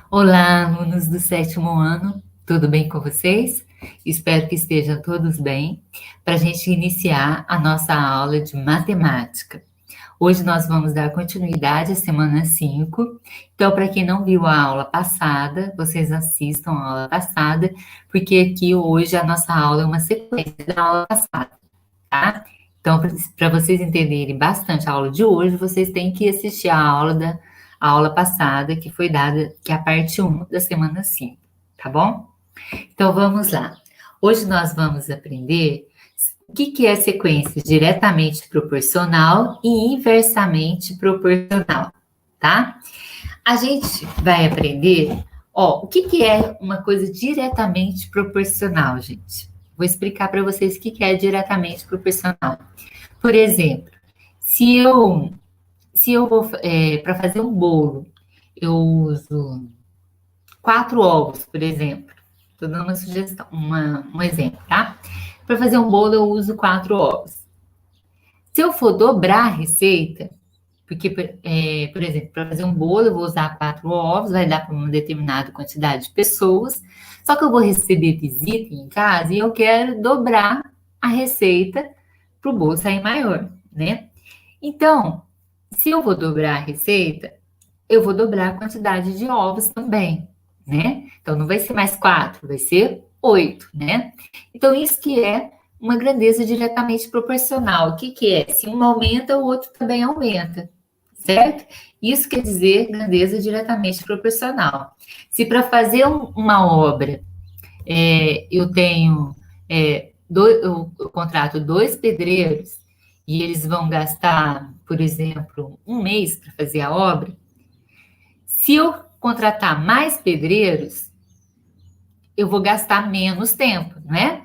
Olá, alunos do sétimo ano, tudo bem com vocês? Espero que estejam todos bem para a gente iniciar a nossa aula de matemática. Hoje nós vamos dar continuidade à semana 5. Então, para quem não viu a aula passada, vocês assistam a aula passada, porque aqui hoje a nossa aula é uma sequência da aula passada, tá? Então, para vocês entenderem bastante a aula de hoje, vocês têm que assistir a aula passada, que foi dada, que é a parte 1 da semana 5, tá bom? Então, vamos lá. Hoje nós vamos aprender o que é sequência diretamente proporcional e inversamente proporcional, tá? A gente vai aprender, o que é uma coisa diretamente proporcional, gente? Vou explicar para vocês o que é diretamente proporcional. Por exemplo, se eu vou, para fazer um bolo, eu uso 4 ovos, por exemplo. Estou dando uma sugestão, um exemplo, tá? Para fazer um bolo, eu uso 4 ovos. Se eu for dobrar a receita, porque, por exemplo, para fazer um bolo, eu vou usar 4 ovos, vai dar para uma determinada quantidade de pessoas, só que eu vou receber visita em casa e eu quero dobrar a receita para o bolo sair maior, né? Então, se eu vou dobrar a receita, eu vou dobrar a quantidade de ovos também, né? Então, não vai ser mais 4, vai ser 8, né? Então, isso que é uma grandeza diretamente proporcional. O que é? Se um aumenta, o outro também aumenta, certo? Isso quer dizer grandeza diretamente proporcional. Se para fazer uma obra, eu tenho, eu contrato 2 pedreiros e eles vão gastar, por exemplo, um mês para fazer a obra, se eu contratar mais pedreiros, eu vou gastar menos tempo, né?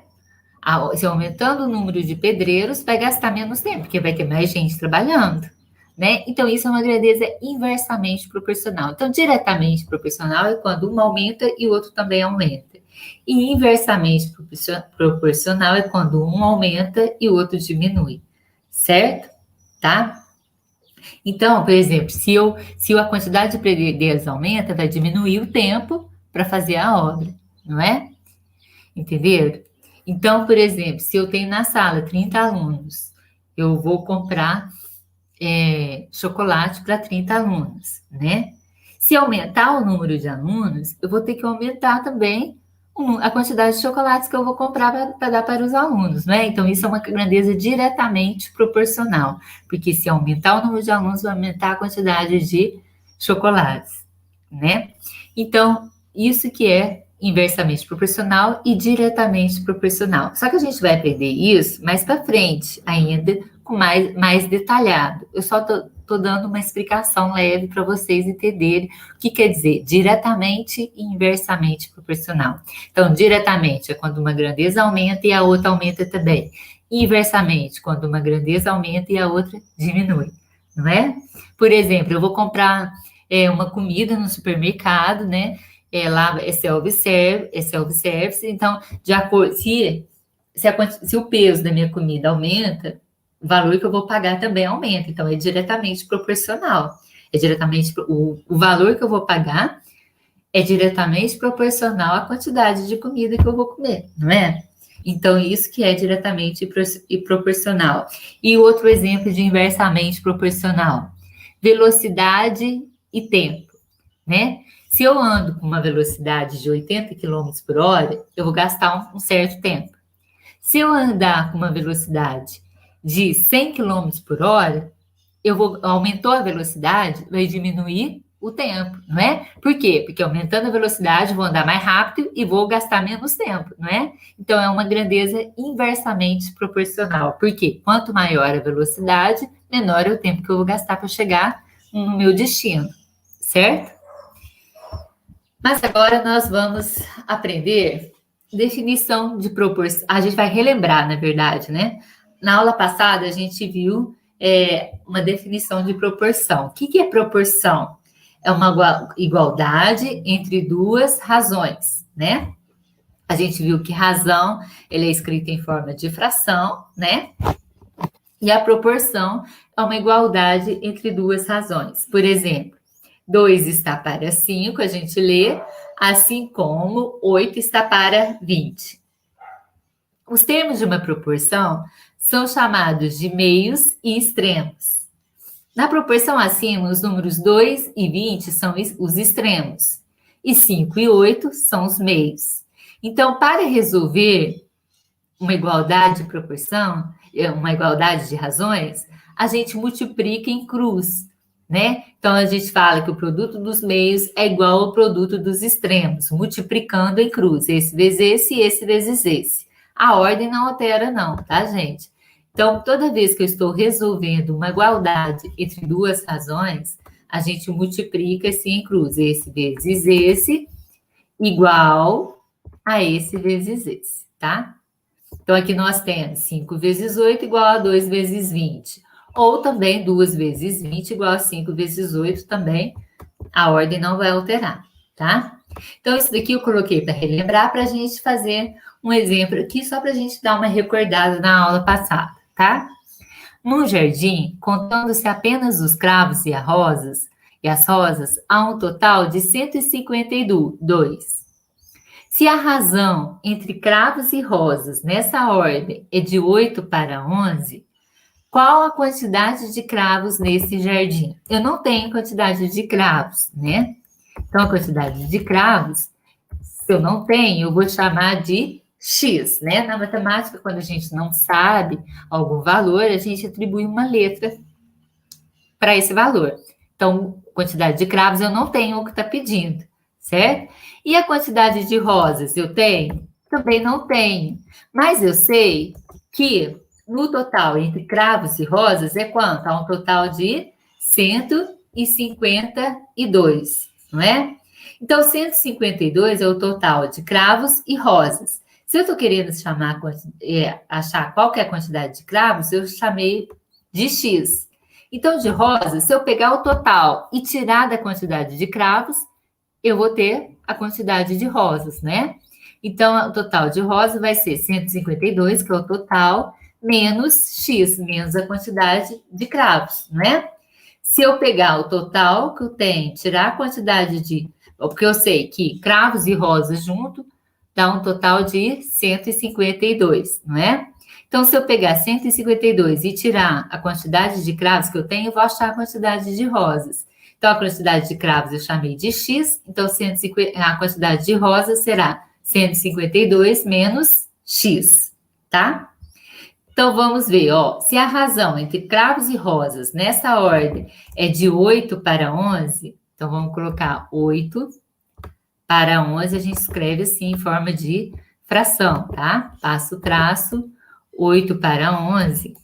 Se aumentando o número de pedreiros, vai gastar menos tempo, porque vai ter mais gente trabalhando, né? Então, isso é uma grandeza inversamente proporcional. Então, diretamente proporcional é quando um aumenta e o outro também aumenta. E inversamente proporcional é quando um aumenta e o outro diminui, certo? Tá? Então, por exemplo, se a quantidade de pedreiros aumenta, vai diminuir o tempo para fazer a obra, não é? Entenderam? Então, por exemplo, se eu tenho na sala 30 alunos, eu vou comprar chocolate para 30 alunos, né? Se aumentar o número de alunos, eu vou ter que aumentar também a quantidade de chocolates que eu vou comprar para dar para os alunos, né? Então, isso é uma grandeza diretamente proporcional, porque se aumentar o número de alunos, vai aumentar a quantidade de chocolates, né? Então, isso que é inversamente proporcional e diretamente proporcional. Só que a gente vai aprender isso mais para frente, ainda com mais detalhado. Eu só tô dando uma explicação leve para vocês entenderem o que quer dizer diretamente e inversamente proporcional. Então, diretamente é quando uma grandeza aumenta e a outra aumenta também. Inversamente, quando uma grandeza aumenta e a outra diminui, não é? Por exemplo, eu vou comprar uma comida no supermercado, né? Lá é self-service, então, de acordo, se o peso da minha comida aumenta, o valor que eu vou pagar também aumenta, então é diretamente proporcional. O valor que eu vou pagar é diretamente proporcional à quantidade de comida que eu vou comer, não é? Então, isso que é diretamente e proporcional. E outro exemplo de inversamente proporcional: velocidade e tempo, né? Se eu ando com uma velocidade de 80 quilômetros por hora, eu vou gastar um certo tempo. Se eu andar com uma velocidade de 100 quilômetros por hora, aumentou a velocidade, vai diminuir o tempo, não é? Por quê? Porque aumentando a velocidade, vou andar mais rápido e vou gastar menos tempo, não é? Então, é uma grandeza inversamente proporcional. Por quê? Quanto maior a velocidade, menor é o tempo que eu vou gastar para chegar no meu destino, certo? Mas agora nós vamos aprender definição de proporção. A gente vai relembrar, na verdade, né? Na aula passada, a gente viu uma definição de proporção. O que é proporção? É uma igualdade entre duas razões, né? A gente viu que razão ele é escrita em forma de fração, né? E a proporção é uma igualdade entre duas razões. Por exemplo, 2 está para 5, a gente lê, assim como 8 está para 20. Os termos de uma proporção são chamados de meios e extremos. Na proporção acima, os números 2 e 20 são os extremos, e 5 e 8 são os meios. Então, para resolver uma igualdade de proporção, uma igualdade de razões, a gente multiplica em cruz, né? Então, a gente fala que o produto dos meios é igual ao produto dos extremos, multiplicando em cruz, esse vezes esse e esse vezes esse. A ordem não altera não, tá, gente? Então, toda vez que eu estou resolvendo uma igualdade entre duas razões, a gente multiplica assim em cruz, esse vezes esse, igual a esse vezes esse, tá? Então, aqui nós temos 5 vezes 8 igual a 2 vezes 20. Ou também 2 vezes 20 igual a 5 vezes 8 também. A ordem não vai alterar, tá? Então, isso daqui eu coloquei para relembrar, para a gente fazer um exemplo aqui, só para a gente dar uma recordada na aula passada, tá? Num jardim, contando-se apenas os cravos e as rosas, há um total de 152. Se a razão entre cravos e rosas nessa ordem é de 8 para 11, qual a quantidade de cravos nesse jardim? Eu não tenho quantidade de cravos, né? Então, a quantidade de cravos, se eu não tenho, eu vou chamar de X, né? Na matemática, quando a gente não sabe algum valor, a gente atribui uma letra para esse valor. Então, quantidade de cravos eu não tenho o que está pedindo, certo? E a quantidade de rosas eu tenho? Também não tenho. Mas eu sei que no total entre cravos e rosas é quanto? Há um total de 152, não é? Então, 152 é o total de cravos e rosas. Se eu estou querendo achar qual que é a quantidade de cravos, eu chamei de X. Então, de rosas, se eu pegar o total e tirar da quantidade de cravos, eu vou ter a quantidade de rosas, né? Então, o total de rosas vai ser 152, que é o total, menos X, menos a quantidade de cravos, né? Se eu pegar o total que eu tenho, tirar a quantidade de... Porque eu sei que cravos e rosas junto dá um total de 152, não é? Então, se eu pegar 152 e tirar a quantidade de cravos que eu tenho, eu vou achar a quantidade de rosas. Então, a quantidade de cravos eu chamei de X, então a quantidade de rosas será 152 menos X, tá? Então, vamos ver, ó, se a razão entre cravos e rosas nessa ordem é de 8 para 11, então vamos colocar 8 para 11, a gente escreve assim em forma de fração, tá? Passo o traço, 8 para 11.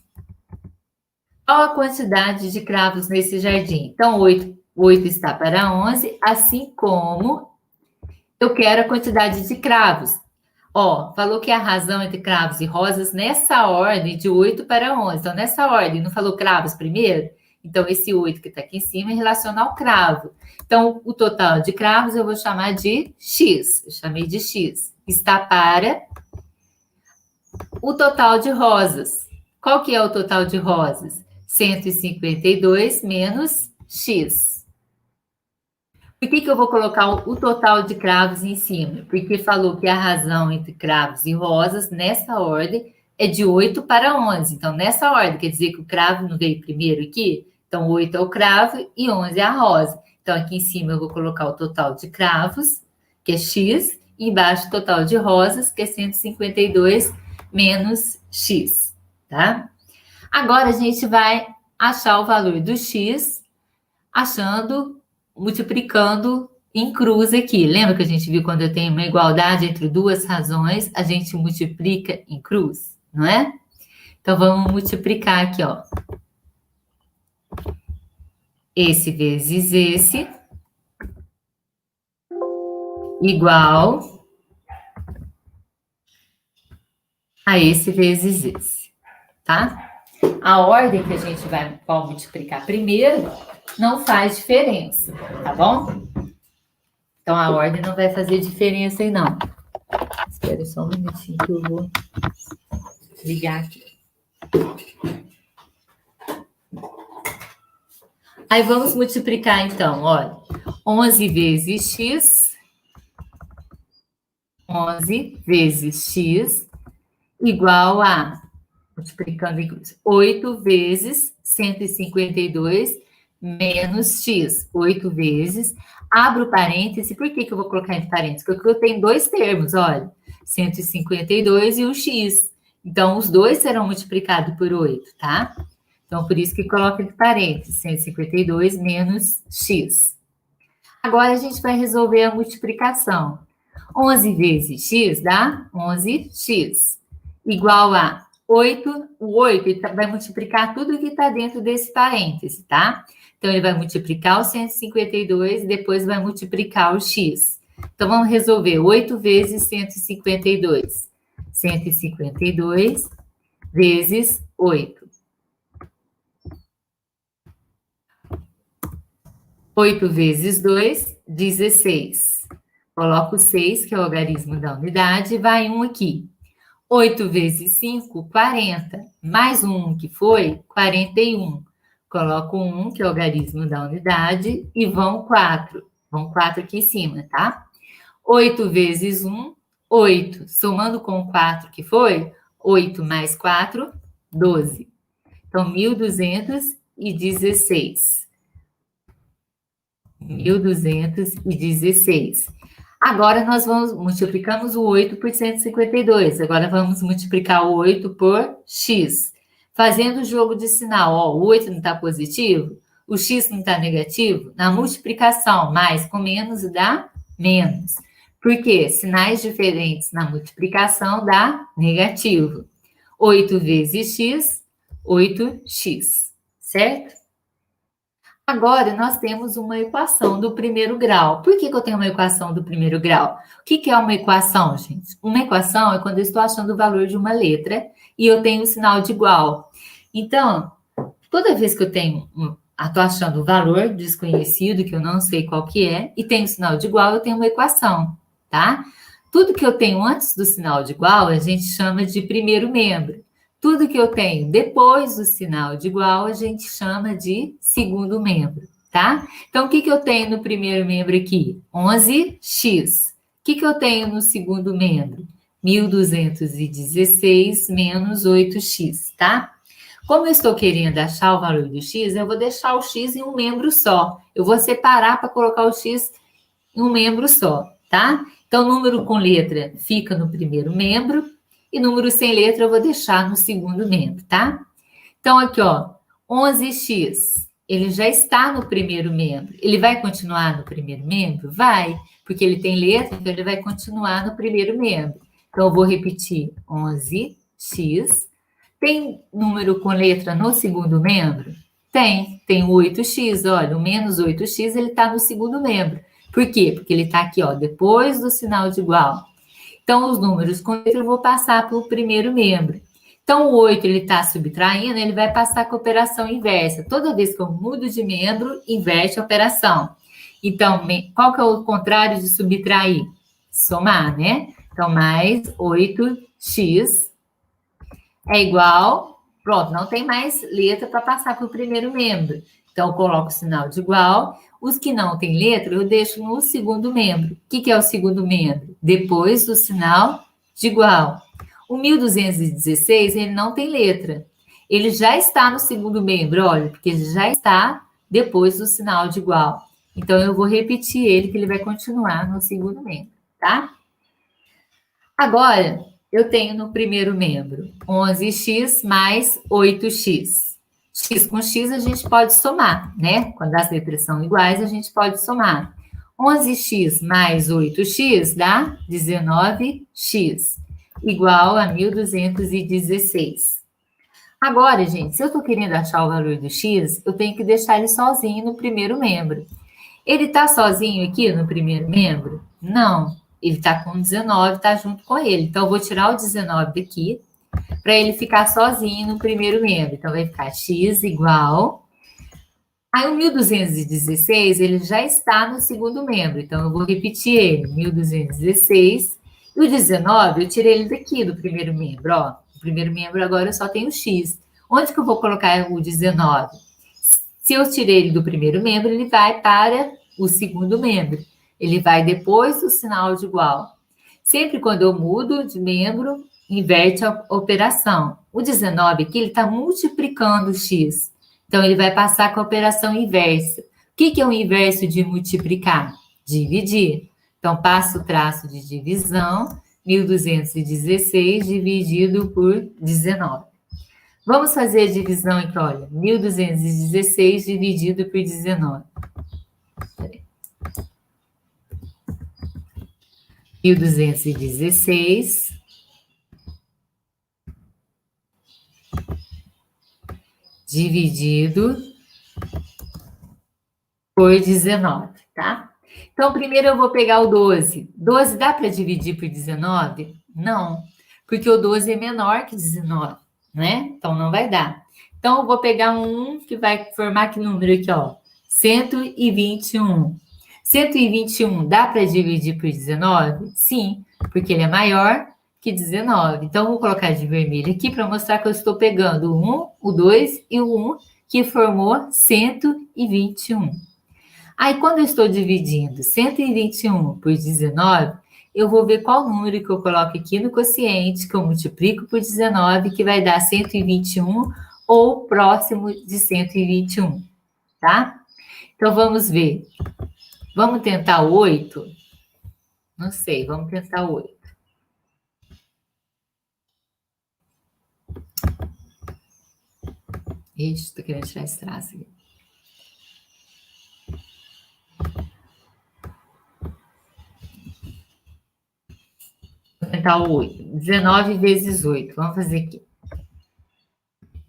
Qual a quantidade de cravos nesse jardim? Então, 8 está para 11, assim como eu quero a quantidade de cravos. Ó, falou que a razão entre cravos e rosas nessa ordem de 8 para 11. Então, nessa ordem, não falou cravos primeiro? Então, esse 8 que está aqui em cima é relacional ao cravo. Então, o total de cravos eu vou chamar de X. Eu chamei de X. Está para o total de rosas. Qual que é o total de rosas? 152 menos X. Por que eu vou colocar o total de cravos em cima? Porque falou que a razão entre cravos e rosas, nessa ordem, é de 8 para 11. Então, nessa ordem, quer dizer que o cravo não veio primeiro aqui? Então, 8 é o cravo e 11 é a rosa. Então, aqui em cima eu vou colocar o total de cravos, que é X, e embaixo o total de rosas, que é 152 menos X, tá? Agora, a gente vai achar o valor do X, multiplicando em cruz aqui. Lembra que a gente viu quando eu tenho uma igualdade entre duas razões, a gente multiplica em cruz, não é? Então, vamos multiplicar aqui, ó. Esse vezes esse, igual a esse vezes esse, tá? A ordem que a gente vai multiplicar primeiro não faz diferença, tá bom? Então, a ordem não vai fazer diferença aí, não. Espera só um minutinho que eu vou ligar aqui. Aí vamos multiplicar, então, olha. 11 vezes x, 11 vezes x, igual a, multiplicando 8 vezes 152 menos x. 8 vezes, abro parêntese, por que eu vou colocar entre parênteses? Porque eu tenho dois termos, olha, 152 e o x. Então, os dois serão multiplicados por 8, tá? Então, por isso que coloca entre parênteses, 152 menos x. Agora, a gente vai resolver a multiplicação. 11 vezes x dá 11x, igual a 8. O 8 vai multiplicar tudo que está dentro desse parêntese, tá? Então, ele vai multiplicar o 152 e depois vai multiplicar o x. Então, vamos resolver 8 vezes 152. 152 vezes 8. 8 vezes 2, 16. Coloco 6, que é o algarismo da unidade, e vai 1 aqui. 8 vezes 5, 40. Mais um que foi, 41. Coloco 1, que é o algarismo da unidade, e vão 4. Vão 4 aqui em cima, tá? 8 vezes 1, 8. Somando com 4, que foi, 8 mais 4, 12. Então, 1.216. 1.216. Agora, nós multiplicamos o 8 por 152. Agora, vamos multiplicar o 8 por x. Fazendo o jogo de sinal, ó, o 8 não está positivo, o x não está negativo, na multiplicação, mais com menos dá menos. Por quê? Sinais diferentes na multiplicação dá negativo. 8 vezes x, 8x, certo? Agora, nós temos uma equação do primeiro grau. Por que eu tenho uma equação do primeiro grau? O que é uma equação, gente? Uma equação é quando eu estou achando o valor de uma letra e eu tenho o sinal de igual. Então, toda vez que eu estou achando o valor desconhecido, que eu não sei qual que é, e tenho o sinal de igual, eu tenho uma equação, tá? Tudo que eu tenho antes do sinal de igual, a gente chama de primeiro membro. Tudo que eu tenho depois do sinal de igual, a gente chama de segundo membro, tá? Então, o que eu tenho no primeiro membro aqui? 11x. O que eu tenho no segundo membro? 1.216 menos 8x, tá? Como eu estou querendo achar o valor do x, eu vou deixar o x em um membro só. Eu vou separar para colocar o x em um membro só, tá? Então, número com letra fica no primeiro membro, e número sem letra eu vou deixar no segundo membro, tá? Então, aqui, ó, 11x, ele já está no primeiro membro. Ele vai continuar no primeiro membro? Vai, porque ele tem letra, então ele vai continuar no primeiro membro. Então, eu vou repetir 11x. Tem número com letra no segundo membro? Tem 8x, olha, o menos 8x, ele está no segundo membro. Por quê? Porque ele está aqui, ó, depois do sinal de igual. Então, os números com letra eu vou passar para o primeiro membro. Então, o 8 ele está subtraindo, ele vai passar com a operação inversa. Toda vez que eu mudo de membro, inverte a operação. Então, qual que é o contrário de subtrair? Somar, né? Então, mais 8x é igual... Pronto, não tem mais letra para passar para o primeiro membro. Então, eu coloco o sinal de igual. Os que não têm letra, eu deixo no segundo membro. O que é o segundo membro? Depois do sinal de igual. O 1.216, ele não tem letra. Ele já está no segundo membro, olha, porque ele já está depois do sinal de igual. Então, eu vou repetir ele, que ele vai continuar no segundo membro, tá? Agora, eu tenho no primeiro membro 11x mais 8x. X com x a gente pode somar, né? Quando as letras são iguais, a gente pode somar. 11x mais 8x dá 19x, igual a 1.216. Agora, gente, se eu estou querendo achar o valor do x, eu tenho que deixar ele sozinho no primeiro membro. Ele está sozinho aqui no primeiro membro? Não. Ele está com 19, está junto com ele. Então, eu vou tirar o 19 daqui, para ele ficar sozinho no primeiro membro. Então, vai ficar x igual... Aí, o 1.216, ele já está no segundo membro. Então, eu vou repetir ele. 1.216. E o 19, eu tirei ele daqui do primeiro membro. Ó, o primeiro membro agora eu só tenho x. Onde que eu vou colocar o 19? Se eu tirei ele do primeiro membro, ele vai para o segundo membro. Ele vai depois do sinal de igual. Sempre quando eu mudo de membro, inverte a operação. O 19 aqui, ele está multiplicando o x. Então, ele vai passar com a operação inversa. O que é o inverso de multiplicar? Dividir. Então, passo o traço de divisão, 1.216 dividido por 19. Vamos fazer a divisão aqui, olha, 1.216 dividido por 19. 1.216 dividido por 19, tá? Então, primeiro eu vou pegar o 12. 12 dá para dividir por 19? Não, porque o 12 é menor que 19, né? Então, não vai dar. Então, eu vou pegar um que vai formar que número aqui, ó? 121. 121 dá para dividir por 19? Sim, porque ele é maior que 19. Então, eu vou colocar de vermelho aqui para mostrar que eu estou pegando o 1, o 2 e o 1, que formou 121. Aí, quando eu estou dividindo 121 por 19, eu vou ver qual número que eu coloco aqui no quociente, que eu multiplico por 19, que vai dar 121 ou próximo de 121, tá? Então, vamos ver. Vamos tentar 8? Não sei, vamos tentar 8. Ixi, estou querendo tirar esse traço aqui. Vou tentar o 8. 19 vezes 8. Vamos fazer aqui.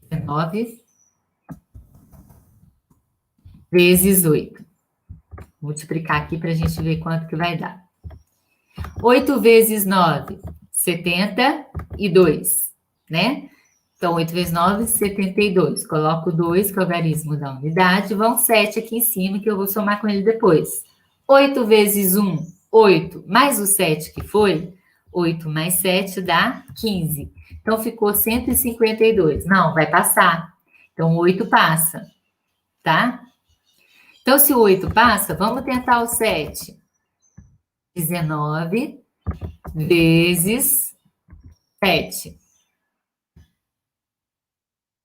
19 vezes 8. Vou multiplicar aqui para a gente ver quanto que vai dar. 8 vezes 9, 72, né? Então, 8 vezes 9, 72. Coloco 2, que é o logaritmo da unidade. Vão 7 aqui em cima, que eu vou somar com ele depois. 8 vezes 1, 8. Mais o 7 que foi, 8 mais 7 dá 15. Então, ficou 152. Não, vai passar. Então, 8 passa, tá? Então, se o 8 passa, vamos tentar o 7. 19 vezes 7.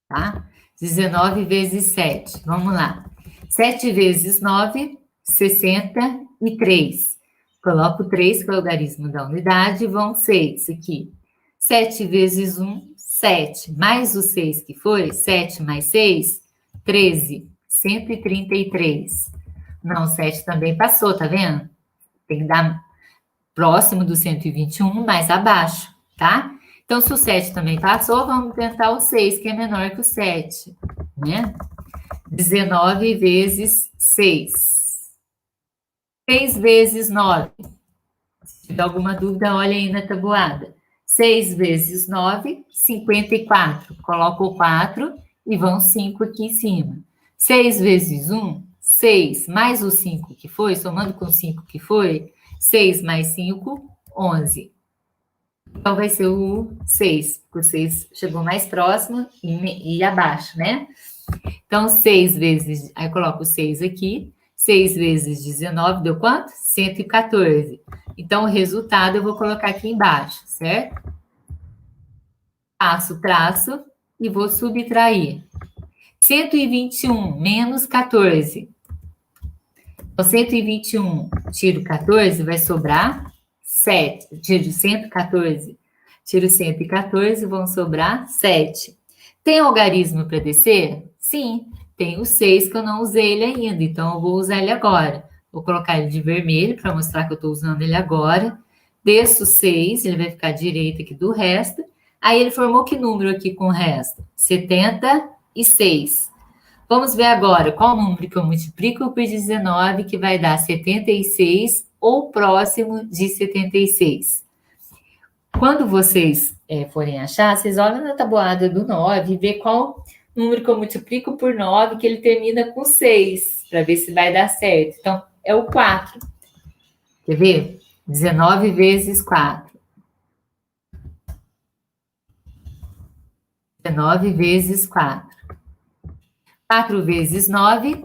Tá? 19 vezes 7. Vamos lá. 7 vezes 9, 63. Coloco 3, que é o logaritmo da unidade, vão 6 aqui. 7 vezes 1, 7. Mais o 6 que foi, 7 mais 6, 13. 133. Não, 7 também passou, tá vendo? Tem que dar próximo do 121, mais abaixo, tá? Então, se o 7 também passou, vamos tentar o 6, que é menor que o 7, né? 19 vezes 6. 6 vezes 9. Se tiver alguma dúvida, olha aí na tabuada. 6 vezes 9, 54. Coloco o 4 e vão 5 aqui em cima. 6 vezes 1, 6. Mais o 5 que foi, somando com o 5 que foi, 6 mais 5, 11. Então, vai ser o 6, porque o 6 chegou mais próximo e abaixo, né? Então, 6 vezes... Aí, eu coloco o 6 aqui. 6 vezes 19 deu quanto? 114. Então, o resultado eu vou colocar aqui embaixo, certo? Passo o traço e vou subtrair. 121 menos 14. Então, 121, tiro 14, vai sobrar 7. Tiro 114, tiro 114, vão sobrar 7. Tem algarismo para descer? Sim, tem o 6 que eu não usei ele ainda, então eu vou usar ele agora. Vou colocar ele de vermelho para mostrar que eu estou usando ele agora. Desço o 6, ele vai ficar à direita aqui do resto. Aí ele formou que número aqui com o resto? 76. Vamos ver agora qual número que eu multiplico por 19, que vai dar 76 ou próximo de 76. Quando vocês forem achar, vocês olham na tabuada do 9 e vê qual número que eu multiplico por 9, que ele termina com 6, para ver se vai dar certo. Então, é o 4. Quer ver? 19 vezes 4. 19 vezes 4. 4 vezes 9,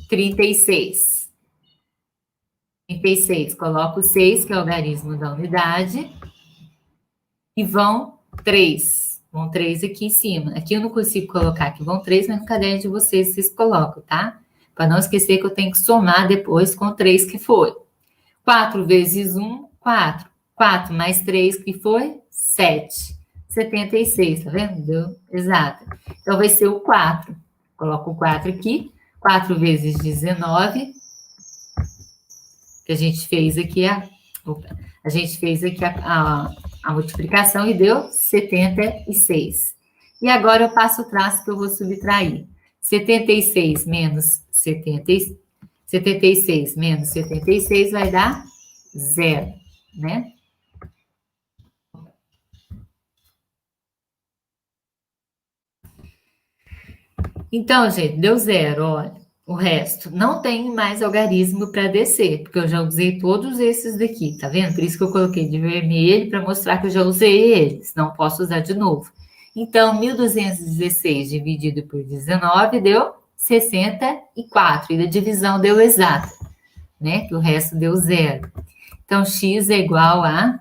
36. 36, coloco o 6, que é o algarismo da unidade, e vão 3. Vão 3 aqui em cima. Aqui eu não consigo colocar, que vão 3, mas no caderno de vocês colocam, tá? Para não esquecer que eu tenho que somar depois com 3 que foi. 4 vezes 1, 4. 4 mais 3 que foi 7. 76, tá vendo? Deu exato. Então vai ser o 4. Coloco o 4 aqui. 4 vezes 19, que a gente fez aqui a multiplicação e deu 76. E agora eu passo o traço que eu vou subtrair. 76 menos 76 menos 76 vai dar 0, né? Então, gente, deu 0, olha. O resto não tem mais algarismo para descer, porque eu já usei todos esses daqui, tá vendo? Por isso que eu coloquei de vermelho, para mostrar que eu já usei eles, não posso usar de novo. Então, 1.216 dividido por 19 deu 64, e a divisão deu exata, né? Que o resto deu 0. Então, x é igual a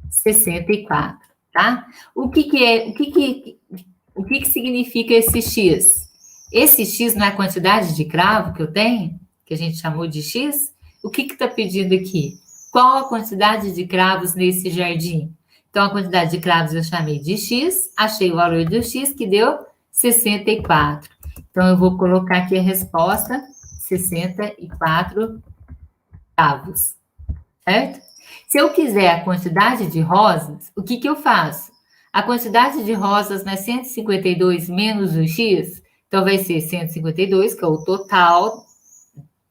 64, tá? O que significa esse x? Esse x não é a quantidade de cravo que eu tenho, que a gente chamou de x? O que está pedindo aqui? Qual a quantidade de cravos nesse jardim? Então, a quantidade de cravos eu chamei de x, achei o valor do x, que deu 64. Então, eu vou colocar aqui a resposta, 64 cravos, certo? Se eu quiser a quantidade de rosas, o que eu faço? A quantidade de rosas não é 152 menos o x? Então, vai ser 152, que é o total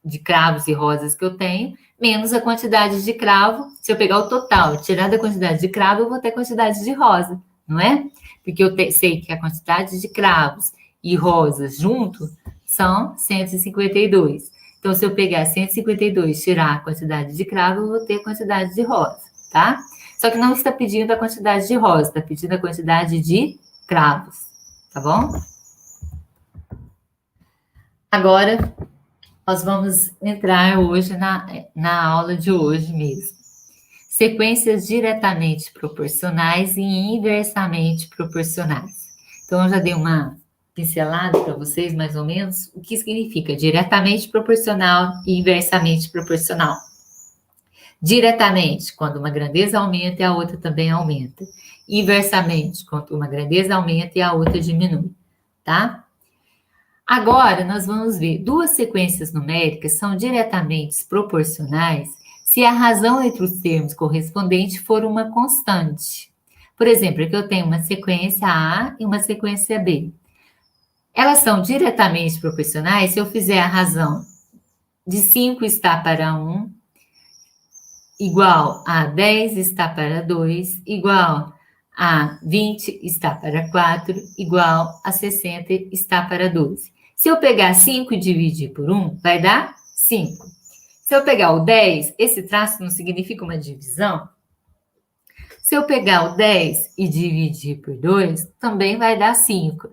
de cravos e rosas que eu tenho, menos a quantidade de cravo. Se eu pegar o total e tirar da quantidade de cravo, eu vou ter quantidade de rosa, não é? Porque eu sei que a quantidade de cravos e rosas junto são 152. Então, se eu pegar 152 e tirar a quantidade de cravo, eu vou ter a quantidade de rosa, tá? Só que não está pedindo a quantidade de rosa, está pedindo a quantidade de cravos, tá bom? Agora, nós vamos entrar hoje na aula de hoje mesmo. Sequências diretamente proporcionais e inversamente proporcionais. Então, eu já dei uma pincelada para vocês, mais ou menos, o que significa diretamente proporcional e inversamente proporcional. Diretamente, quando uma grandeza aumenta e a outra também aumenta. Inversamente, quando uma grandeza aumenta e a outra diminui, tá? Agora, nós vamos ver, duas sequências numéricas são diretamente proporcionais se a razão entre os termos correspondentes for uma constante. Por exemplo, aqui eu tenho uma sequência A e uma sequência B. Elas são diretamente proporcionais se eu fizer a razão de 5 está para 1, igual a 10 está para 2, igual a 20 está para 4, igual a 60 está para 12. Se eu pegar 5 e dividir por 1, vai dar 5. Se eu pegar o 10, esse traço não significa uma divisão? Se eu pegar o 10 e dividir por 2, também vai dar 5.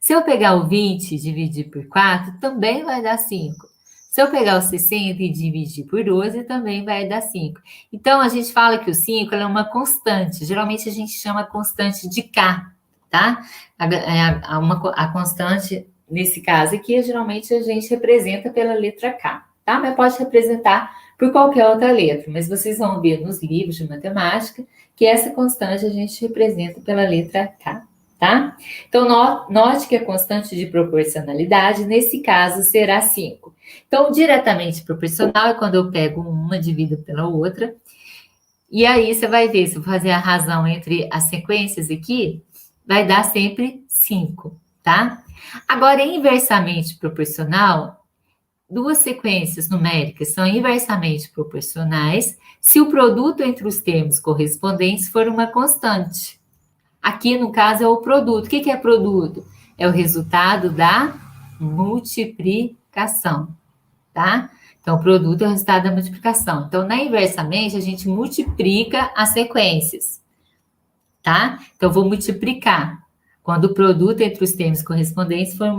Se eu pegar o 20 e dividir por 4, também vai dar 5. Se eu pegar o 60 e dividir por 12, também vai dar 5. Então, a gente fala que o 5 é uma constante. Geralmente, a gente chama constante de K, tá? A constante, nesse caso aqui, geralmente a gente representa pela letra K, tá? Mas pode representar por qualquer outra letra. Mas vocês vão ver nos livros de matemática que essa constante a gente representa pela letra K. Tá? Então, note que a constante de proporcionalidade, nesse caso, será 5. Então, diretamente proporcional é quando eu pego uma, divido pela outra. E aí, você vai ver, se eu fazer a razão entre as sequências aqui, vai dar sempre 5, tá? Agora, inversamente proporcional, duas sequências numéricas são inversamente proporcionais se o produto entre os termos correspondentes for uma constante. Aqui, no caso, é o produto. O que é produto? É o resultado da multiplicação, tá? Então, o produto é o resultado da multiplicação. Então, na inversamente, a gente multiplica as sequências, tá? Então, eu vou multiplicar quando o produto entre os termos correspondentes for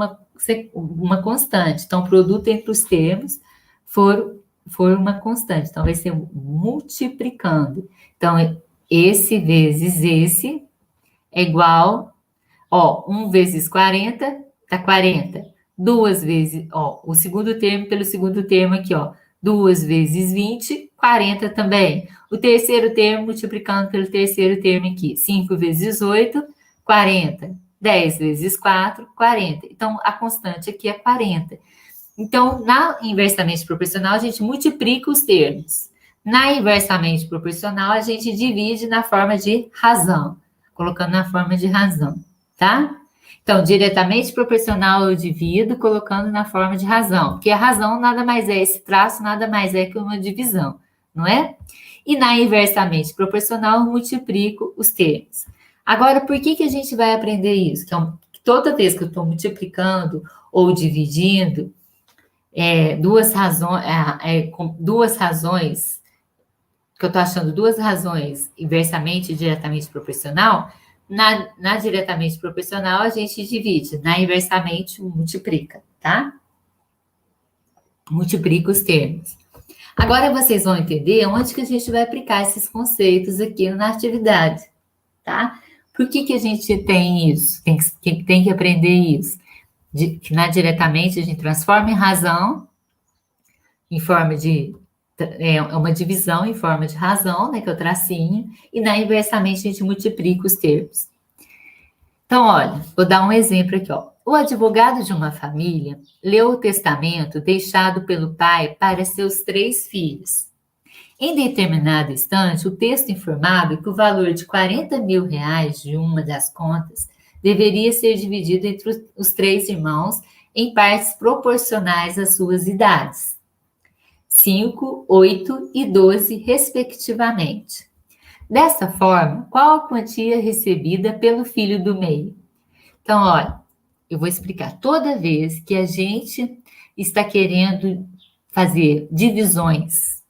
uma constante. Então, o produto entre os termos for uma constante. Então, vai ser multiplicando. Então, esse vezes esse é igual, 1 vezes 40 dá 40. 2 vezes, o segundo termo pelo segundo termo aqui, 2 vezes 20, 40 também. O terceiro termo multiplicando pelo terceiro termo aqui. 5 vezes 8, 40. 10 vezes 4, 40. Então, a constante aqui é 40. Então, na inversamente proporcional, a gente multiplica os termos. Na inversamente proporcional, a gente divide na forma de razão, colocando na forma de razão, tá? Então, diretamente proporcional eu divido colocando na forma de razão, porque a razão nada mais é, esse traço nada mais é que uma divisão, não é? E na inversamente proporcional eu multiplico os termos. Agora, por que a gente vai aprender isso? Que toda vez que eu estou multiplicando ou dividindo, duas razões, que eu estou achando duas razões inversamente e diretamente proporcional, na diretamente proporcional a gente divide, na inversamente multiplica, tá? Multiplica os termos. Agora vocês vão entender onde que a gente vai aplicar esses conceitos aqui na atividade, tá? Por que a gente tem isso? Tem que aprender isso. Que na diretamente a gente transforma em razão, em forma de... É uma divisão em forma de razão, né, que é o tracinho, e na inversamente a gente multiplica os termos. Então, olha, vou dar um exemplo aqui, O advogado de uma família leu o testamento deixado pelo pai para seus 3 filhos. Em determinado instante, o texto informava que o valor de R$40 mil de uma das contas deveria ser dividido entre os 3 irmãos em partes proporcionais às suas idades. 5, 8 e 12, respectivamente. Dessa forma, qual a quantia recebida pelo filho do meio? Então, olha, eu vou explicar. Toda vez que a gente está querendo fazer divisões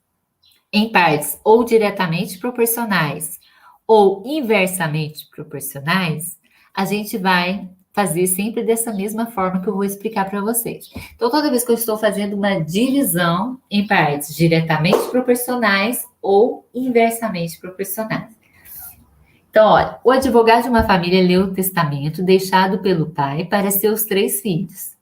em partes ou diretamente proporcionais ou inversamente proporcionais, a gente vai fazer sempre dessa mesma forma que eu vou explicar para vocês. Então, toda vez que eu estou fazendo uma divisão em partes diretamente proporcionais ou inversamente proporcionais. Então, olha, o advogado de uma família leu o testamento deixado pelo pai para seus 3 filhos.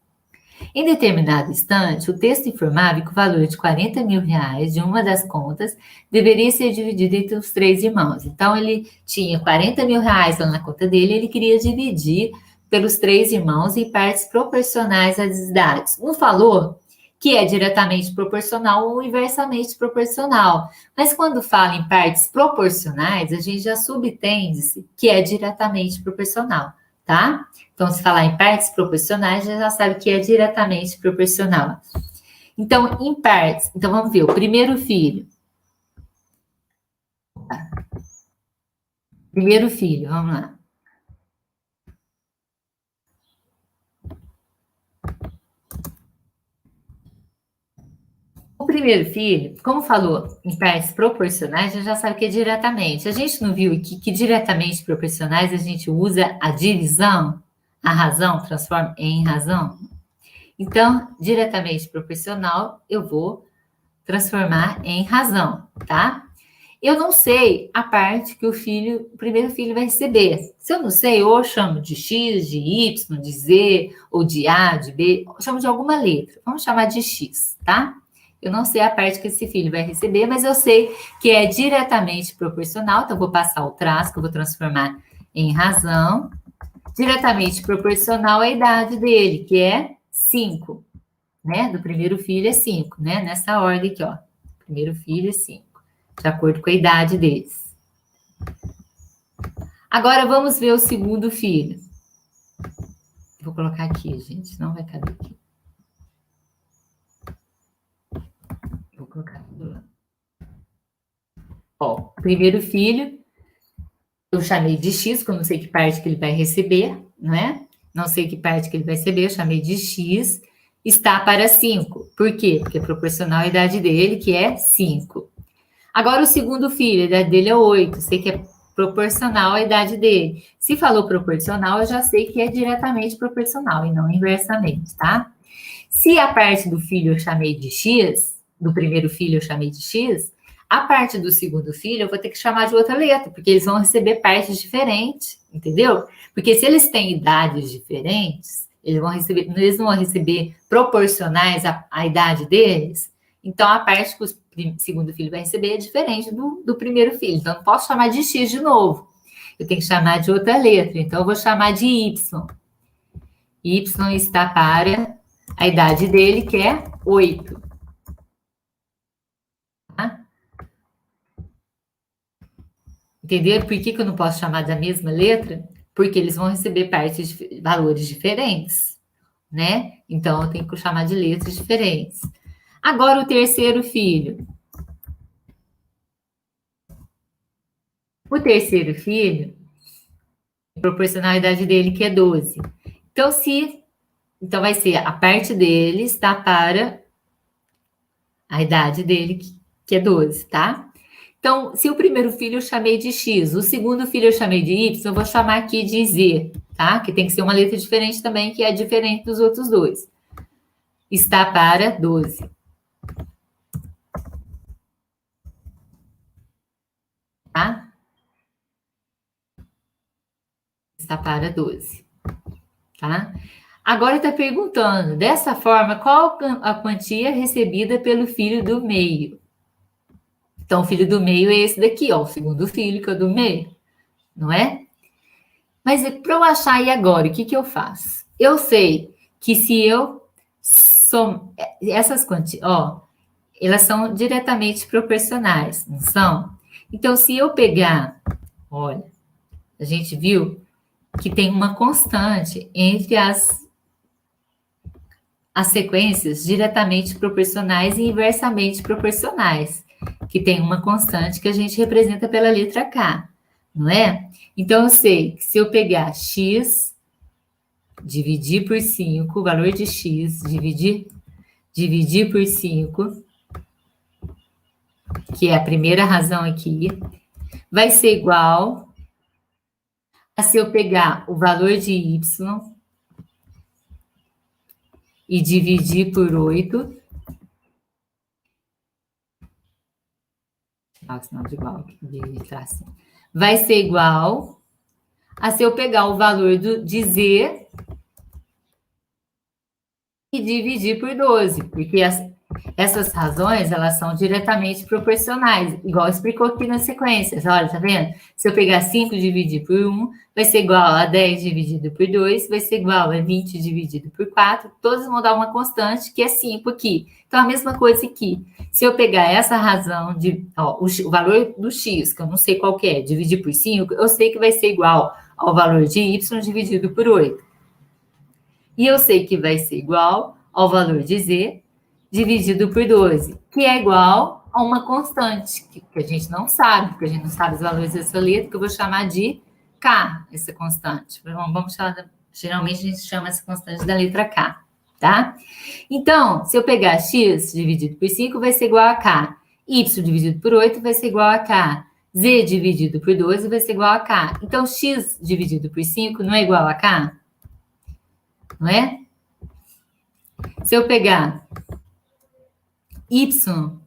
Em determinado instante, o texto informava que o valor de R$40 mil de uma das contas deveria ser dividido entre os 3 irmãos. Então, ele tinha R$40 mil lá na conta dele, ele queria dividir pelos 3 irmãos em partes proporcionais às idades. Não falou que é diretamente proporcional ou inversamente proporcional. Mas quando fala em partes proporcionais, a gente já subentende-se que é diretamente proporcional, tá? Então, se falar em partes proporcionais, já sabe que é diretamente proporcional. Então, em partes, então vamos ver, o primeiro filho. Primeiro filho, vamos lá. O primeiro filho, como falou em partes proporcionais, a gente já sabe que é diretamente. A gente não viu que diretamente proporcionais a gente usa a divisão, a razão, transforma em razão? Então, diretamente proporcional, eu vou transformar em razão, tá? Eu não sei a parte que o primeiro filho vai receber. Se eu não sei, ou eu chamo de X, de Y, de Z, ou de A, de B, eu chamo de alguma letra. Vamos chamar de X, tá? Eu não sei a parte que esse filho vai receber, mas eu sei que é diretamente proporcional, então eu vou passar o traço, que eu vou transformar em razão. Diretamente proporcional à idade dele, que é 5, né? Do primeiro filho é 5, né? Nessa ordem aqui, ó. Primeiro filho é 5, de acordo com a idade deles. Agora vamos ver o segundo filho. Vou colocar aqui, gente, não vai caber aqui. Vou colocar tudo lá. Ó, primeiro filho, eu chamei de X, porque eu não sei que parte que ele vai receber, não é? Não sei que parte que ele vai receber, eu chamei de X, está para 5. Por quê? Porque é proporcional à idade dele, que é 5. Agora, o segundo filho, a idade dele é 8. Sei que é proporcional à idade dele. Se falou proporcional, eu já sei que é diretamente proporcional e não inversamente, tá? Se a parte do filho eu chamei de X, do primeiro filho eu chamei de X, a parte do segundo filho eu vou ter que chamar de outra letra, porque eles vão receber partes diferentes, entendeu? Porque se eles têm idades diferentes, eles não vão receber proporcionais à idade deles, então a parte que o segundo filho vai receber é diferente do primeiro filho. Então, eu não posso chamar de X de novo. Eu tenho que chamar de outra letra. Então, eu vou chamar de Y. Y está para a idade dele, que é 8. Tá? Entenderam por que eu não posso chamar da mesma letra? Porque eles vão receber valores diferentes, né? Então, eu tenho que chamar de letras diferentes. Agora, o terceiro filho. O terceiro filho, proporcional à idade dele, que é 12. Então, vai ser a parte dele está para a idade dele, que é 12, tá? Então, se o primeiro filho eu chamei de X, o segundo filho eu chamei de Y, eu vou chamar aqui de Z, tá? Que tem que ser uma letra diferente também, que é diferente dos outros dois. Está para 12. Tá? Está para 12. Tá? Agora está perguntando, dessa forma, qual a quantia recebida pelo filho do meio? Então, o filho do meio é esse daqui, ó, o segundo filho, que é o do meio, não é? Mas para eu achar e agora, o que eu faço? Eu sei que se eu essas quantias, ó, elas são diretamente proporcionais, não são? Então, se eu pegar, olha, a gente viu que tem uma constante entre as sequências diretamente proporcionais e inversamente proporcionais, que tem uma constante que a gente representa pela letra K, não é? Então, eu sei que se eu pegar x, dividir por 5, o valor de x, dividir por 5, que é a primeira razão aqui, vai ser igual a se eu pegar o valor de y e dividir por 8. Sinal de igual, vai ser igual a se eu pegar o valor de z e dividir por 12, porque essas razões, elas são diretamente proporcionais, igual explicou aqui nas sequências. Olha, tá vendo? Se eu pegar 5 dividir por 1, vai ser igual a 10 dividido por 2, vai ser igual a 20 dividido por 4, todos vão dar uma constante, que é 5 aqui. Então, a mesma coisa aqui. Se eu pegar essa razão o valor do x, que eu não sei qual que é, dividir por 5, eu sei que vai ser igual ao valor de y dividido por 8. E eu sei que vai ser igual ao valor de z dividido por 12, que é igual a uma constante, que a gente não sabe, porque a gente não sabe os valores dessa letra, que eu vou chamar de K, essa constante. Vamos chamar, geralmente a gente chama essa constante da letra K, tá? Então, se eu pegar x dividido por 5, vai ser igual a K. Y dividido por 8 vai ser igual a K. Z dividido por 12 vai ser igual a K. Então, x dividido por 5 não é igual a K? Não é? Se eu pegar y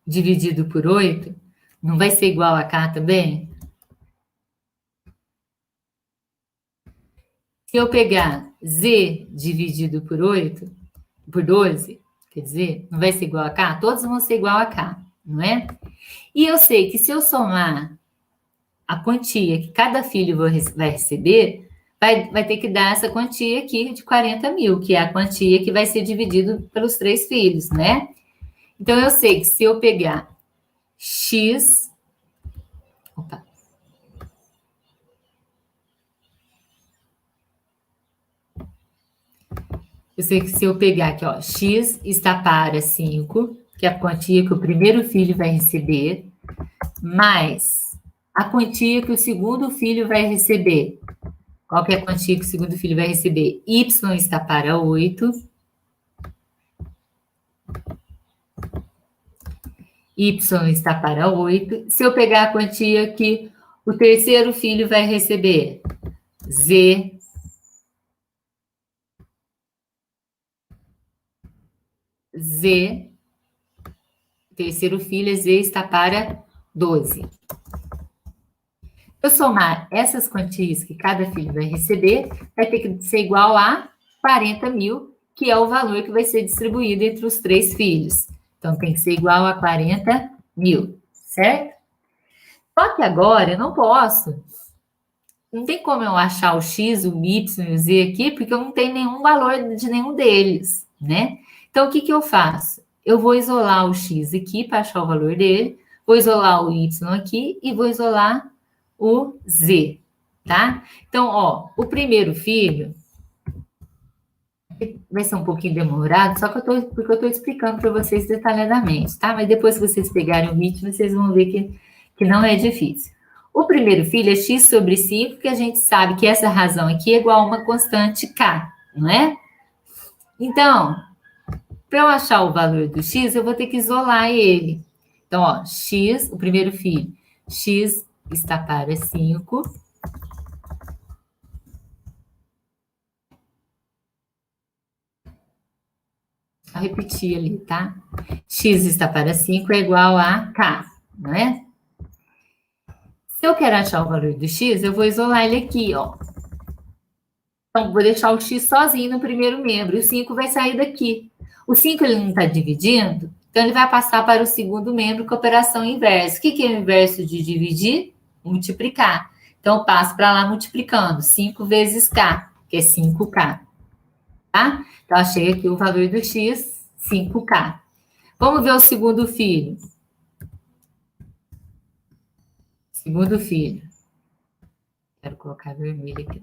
dividido por 8, não vai ser igual a K também? Se eu pegar z dividido por 8, por 12, quer dizer, não vai ser igual a K? Todos vão ser igual a K, não é? E eu sei que se eu somar a quantia que cada filho vai receber, vai ter que dar essa quantia aqui de 40 mil, que é a quantia que vai ser dividido pelos 3 filhos, né? Então, eu sei que se eu pegar x... Opa. Eu sei que se eu pegar aqui, ó, x está para 5, que é a quantia que o primeiro filho vai receber, mais a quantia que o segundo filho vai receber. Qual que é a quantia que o segundo filho vai receber? Y está para 8. Y está para 8. Se eu pegar a quantia que O terceiro filho vai receber Z, Z, terceiro filho, Z está para 12. Eu somar essas quantias que cada filho vai receber, vai ter que ser igual a 40 mil, que é o valor que vai ser distribuído entre os 3 filhos. Então, tem que ser igual a 40 mil, certo? Só que agora eu não tem como eu achar o X, o Y e o Z aqui, porque eu não tenho nenhum valor de nenhum deles, né? Então, o que que eu faço? Eu vou isolar o X aqui para achar o valor dele, vou isolar o Y aqui e vou isolar o Z, tá? Então, ó, o primeiro filho vai ser um pouquinho demorado, só que porque eu tô explicando para vocês detalhadamente, tá? Mas depois que vocês pegarem o ritmo, vocês vão ver que não é difícil. O primeiro filho é x sobre 5, que a gente sabe que essa razão aqui é igual a uma constante k, não é? Então, para eu achar o valor do x, eu vou ter que isolar ele. Então, ó, x, o primeiro filho, x está para 5. Vou repetir ali, tá? X está para 5 é igual a k, não é? Se eu quero achar o valor do x, eu vou isolar ele aqui, ó. Então, vou deixar o x sozinho no primeiro membro, e o 5 vai sair daqui. O 5 ele não está dividindo, então ele vai passar para o segundo membro com operação inversa. O que é o inverso de dividir? Multiplicar. Então, eu passo para lá multiplicando. 5 vezes k, que é 5k. Tá? Então, achei aqui o valor do x, 5k. Vamos ver o segundo filho. Segundo filho. Quero colocar vermelho aqui.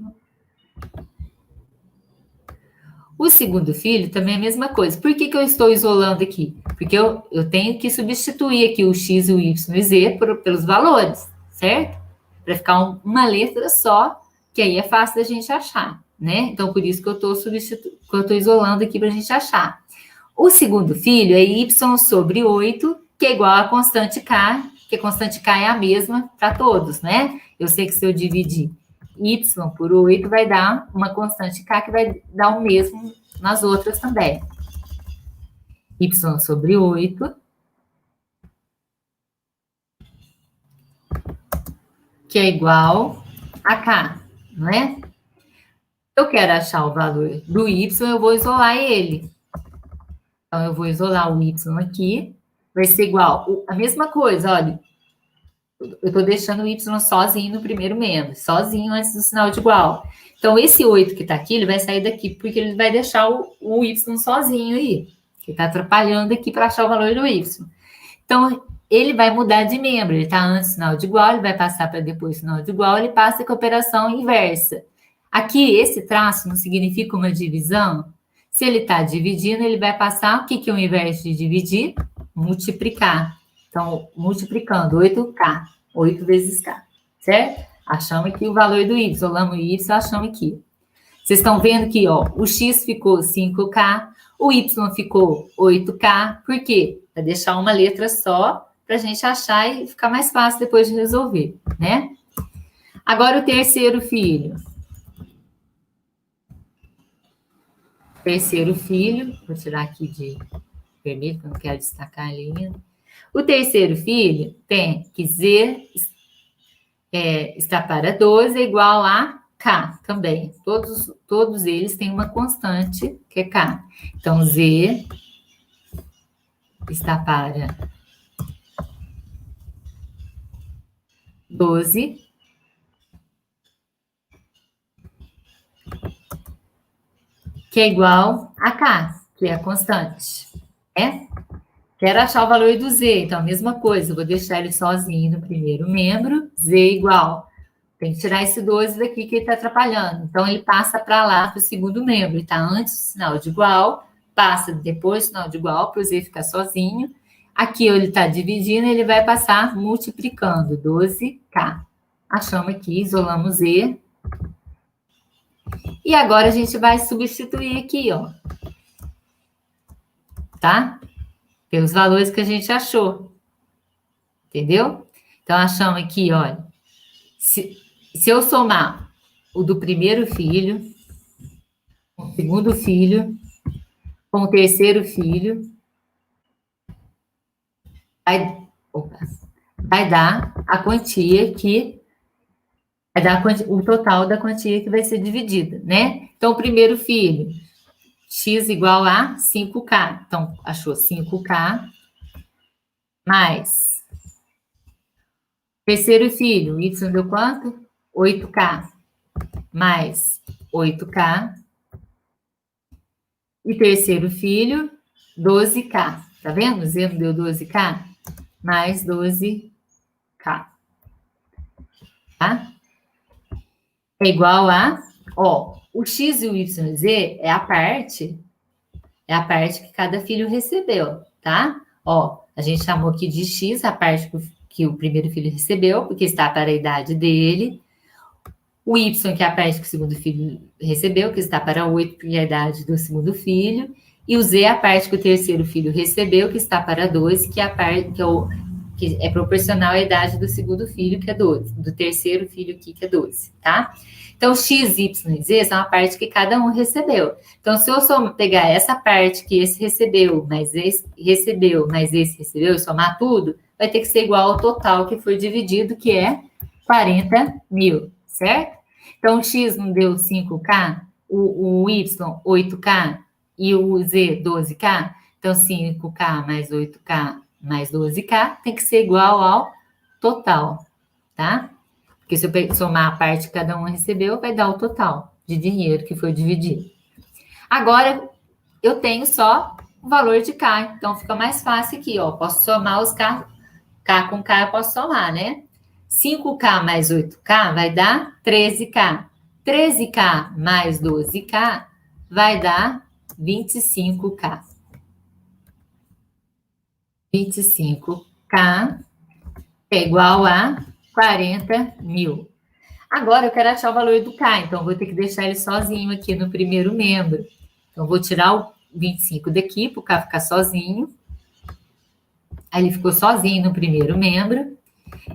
O segundo filho também é a mesma coisa. Por que eu estou isolando aqui? Porque eu tenho que substituir aqui o x, o y e o z pelos valores, certo? Para ficar uma letra só, que aí é fácil da gente achar, né? Então, por isso que eu estou isolando aqui para a gente achar. O segundo filho é y sobre 8, que é igual a constante k, que a constante k é a mesma para todos, né? Eu sei que se eu dividir y por 8 vai dar uma constante k que vai dar o mesmo nas outras também. Y sobre 8, que é igual a k, não é? Eu quero achar o valor do y, eu vou isolar ele. Então, eu vou isolar o y aqui, vai ser igual, a mesma coisa, olha, eu estou deixando o y sozinho no primeiro membro, sozinho antes do sinal de igual. Então, esse 8 que está aqui, ele vai sair daqui, porque ele vai deixar o y sozinho aí, que está atrapalhando aqui para achar o valor do y. Então, ele vai mudar de membro, ele está antes do sinal de igual, ele vai passar para depois do sinal de igual, ele passa com a operação inversa. Aqui, esse traço não significa uma divisão? Se ele está dividindo, ele vai passar, o que é o inverso de dividir? Multiplicar. Então, multiplicando 8k, 8 vezes k, certo? Achamos aqui o valor do y, isolamos o y, achamos aqui. Vocês estão vendo que, ó, o x ficou 5k, o y ficou 8k, por quê? Para deixar uma letra só, para a gente achar e ficar mais fácil depois de resolver, né? Agora o terceiro filho. Terceiro filho, vou tirar aqui de vermelho, porque eu não quero destacar ali ainda. O terceiro filho tem que z está para 12 igual a k também. Todos eles têm uma constante, que é k. Então, z está para 12, que é igual a k, que é a constante, né? Quero achar o valor do z, então a mesma coisa, eu vou deixar ele sozinho no primeiro membro, z igual. Tem que tirar esse 12 daqui que ele está atrapalhando. Então, ele passa para lá, para o segundo membro. Ele está antes do sinal de igual, passa depois do sinal de igual, para o z ficar sozinho. Aqui ele está dividindo, ele vai passar multiplicando 12k. Achamos aqui, isolamos z. E agora a gente vai substituir aqui, ó. Tá? Pelos valores que a gente achou. Entendeu? Então, achamos aqui, olha. Se eu somar o do primeiro filho, com o segundo filho, com o terceiro filho, vai dar a quantia que vai dar o total da quantia que vai ser dividida, né? Então, o primeiro filho, x igual a 5k. Então, achou 5k mais terceiro filho, y deu quanto? 8k mais 8k. E terceiro filho, 12k. Tá vendo? Z não deu 12k? Mais 12k. Tá? É igual a, ó, o x e o y e z é a parte que cada filho recebeu, tá? Ó, a gente chamou aqui de x, a parte que o primeiro filho recebeu, porque está para a idade dele. O y, que é a parte que o segundo filho recebeu, que está para 8, porque é a idade do segundo filho. E o z é a parte que o terceiro filho recebeu, que está para 12, que é a parte que é proporcional à idade do segundo filho, que é 12, do terceiro filho aqui, que é 12, tá? Então, x, y e z são a parte que cada um recebeu. Então, se eu só pegar essa parte que esse recebeu, mais esse recebeu, e somar tudo, vai ter que ser igual ao total que foi dividido, que é 40 mil, certo? Então, o x não deu 5k, o y 8k e o z 12k. Então, 5k mais 8k mais 12k tem que ser igual ao total, tá? Porque se eu somar a parte que cada um recebeu, vai dar o total de dinheiro que foi dividido. Agora, eu tenho só o valor de k, então fica mais fácil aqui, ó. Posso somar os k, k com k eu posso somar, né? 5k mais 8k vai dar 13k. 13k mais 12k vai dar 25k. 25k é igual a 40 mil. Agora eu quero achar o valor do k, então vou ter que deixar ele sozinho aqui no primeiro membro. Então vou tirar o 25 daqui para o k ficar sozinho. Aí ele ficou sozinho no primeiro membro.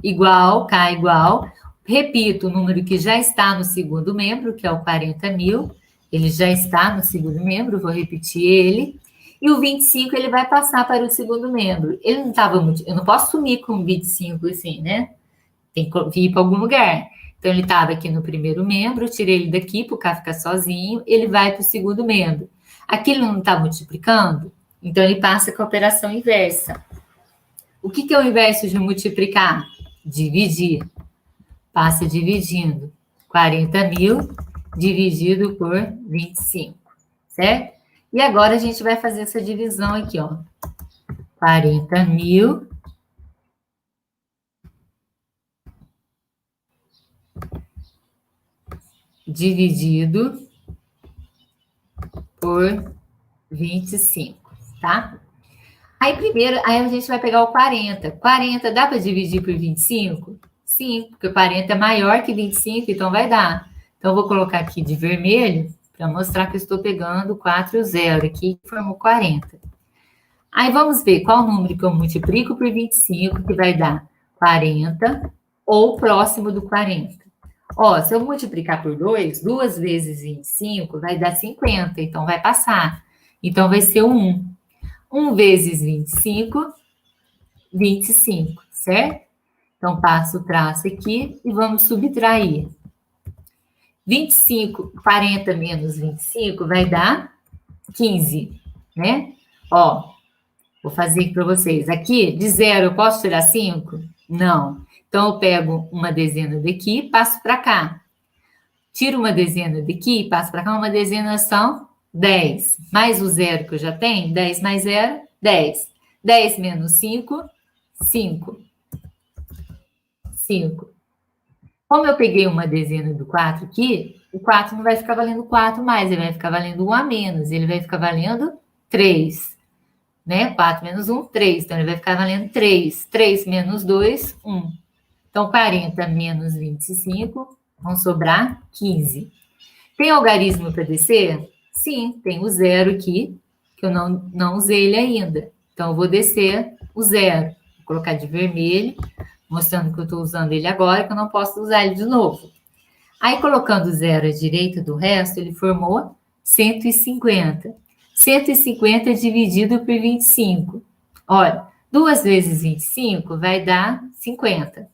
Igual, k igual. Repito o número que já está no segundo membro, que é o 40 mil. Ele já está no segundo membro, vou repetir ele. E o 25 ele vai passar para o segundo membro. Ele não estava muito. Eu não posso sumir com 25 assim, né? Tem que ir para algum lugar. Então, ele estava aqui no primeiro membro, tirei ele daqui para o k ficar sozinho, ele vai para o segundo membro. Aqui ele não está multiplicando, então ele passa com a operação inversa. O que é o inverso de multiplicar? Dividir. Passa dividindo 40 mil dividido por 25, certo? E agora a gente vai fazer essa divisão aqui, ó. 40 mil dividido por 25, tá? Aí primeiro, aí a gente vai pegar o 40. 40 dá para dividir por 25? Sim, porque 40 é maior que 25, então vai dar. Então, eu vou colocar aqui de vermelho para mostrar que eu estou pegando 4 0 aqui, que formou 40. Aí vamos ver qual número que eu multiplico por 25, que vai dar 40 ou próximo do 40. Ó, se eu multiplicar por 2, 2 vezes 25 vai dar 50, então vai passar. Então, vai ser 1. 1 vezes 25, 25, certo? Então, passo o traço aqui e vamos subtrair. 25, 40 menos 25 vai dar 15, né? Ó, vou fazer aqui para vocês. Aqui, de 0, eu posso tirar 5? Não. Então, eu pego uma dezena daqui e passo para cá. Tiro uma dezena daqui e passo para cá. Uma dezena são 10. Mais o 0 que eu já tenho, 10 mais 0, 10. 10 menos 5, 5. 5. Como eu peguei uma dezena do 4 aqui, o 4 não vai ficar valendo 4 mais, ele vai ficar valendo 1 a menos, ele vai ficar valendo 3. Né? 4 menos 1, 3. Então, ele vai ficar valendo 3. 3 menos 2, 1. Então, 40 menos 25, vão sobrar 15. Tem algarismo para descer? Sim, tem o 0 aqui, que eu não usei ele ainda. Então, eu vou descer o 0. Vou colocar de vermelho, mostrando que eu estou usando ele agora, que eu não posso usar ele de novo. Aí, colocando zero à direita do resto, ele formou 150. 150 dividido por 25. Olha, 2 vezes 25 vai dar 50.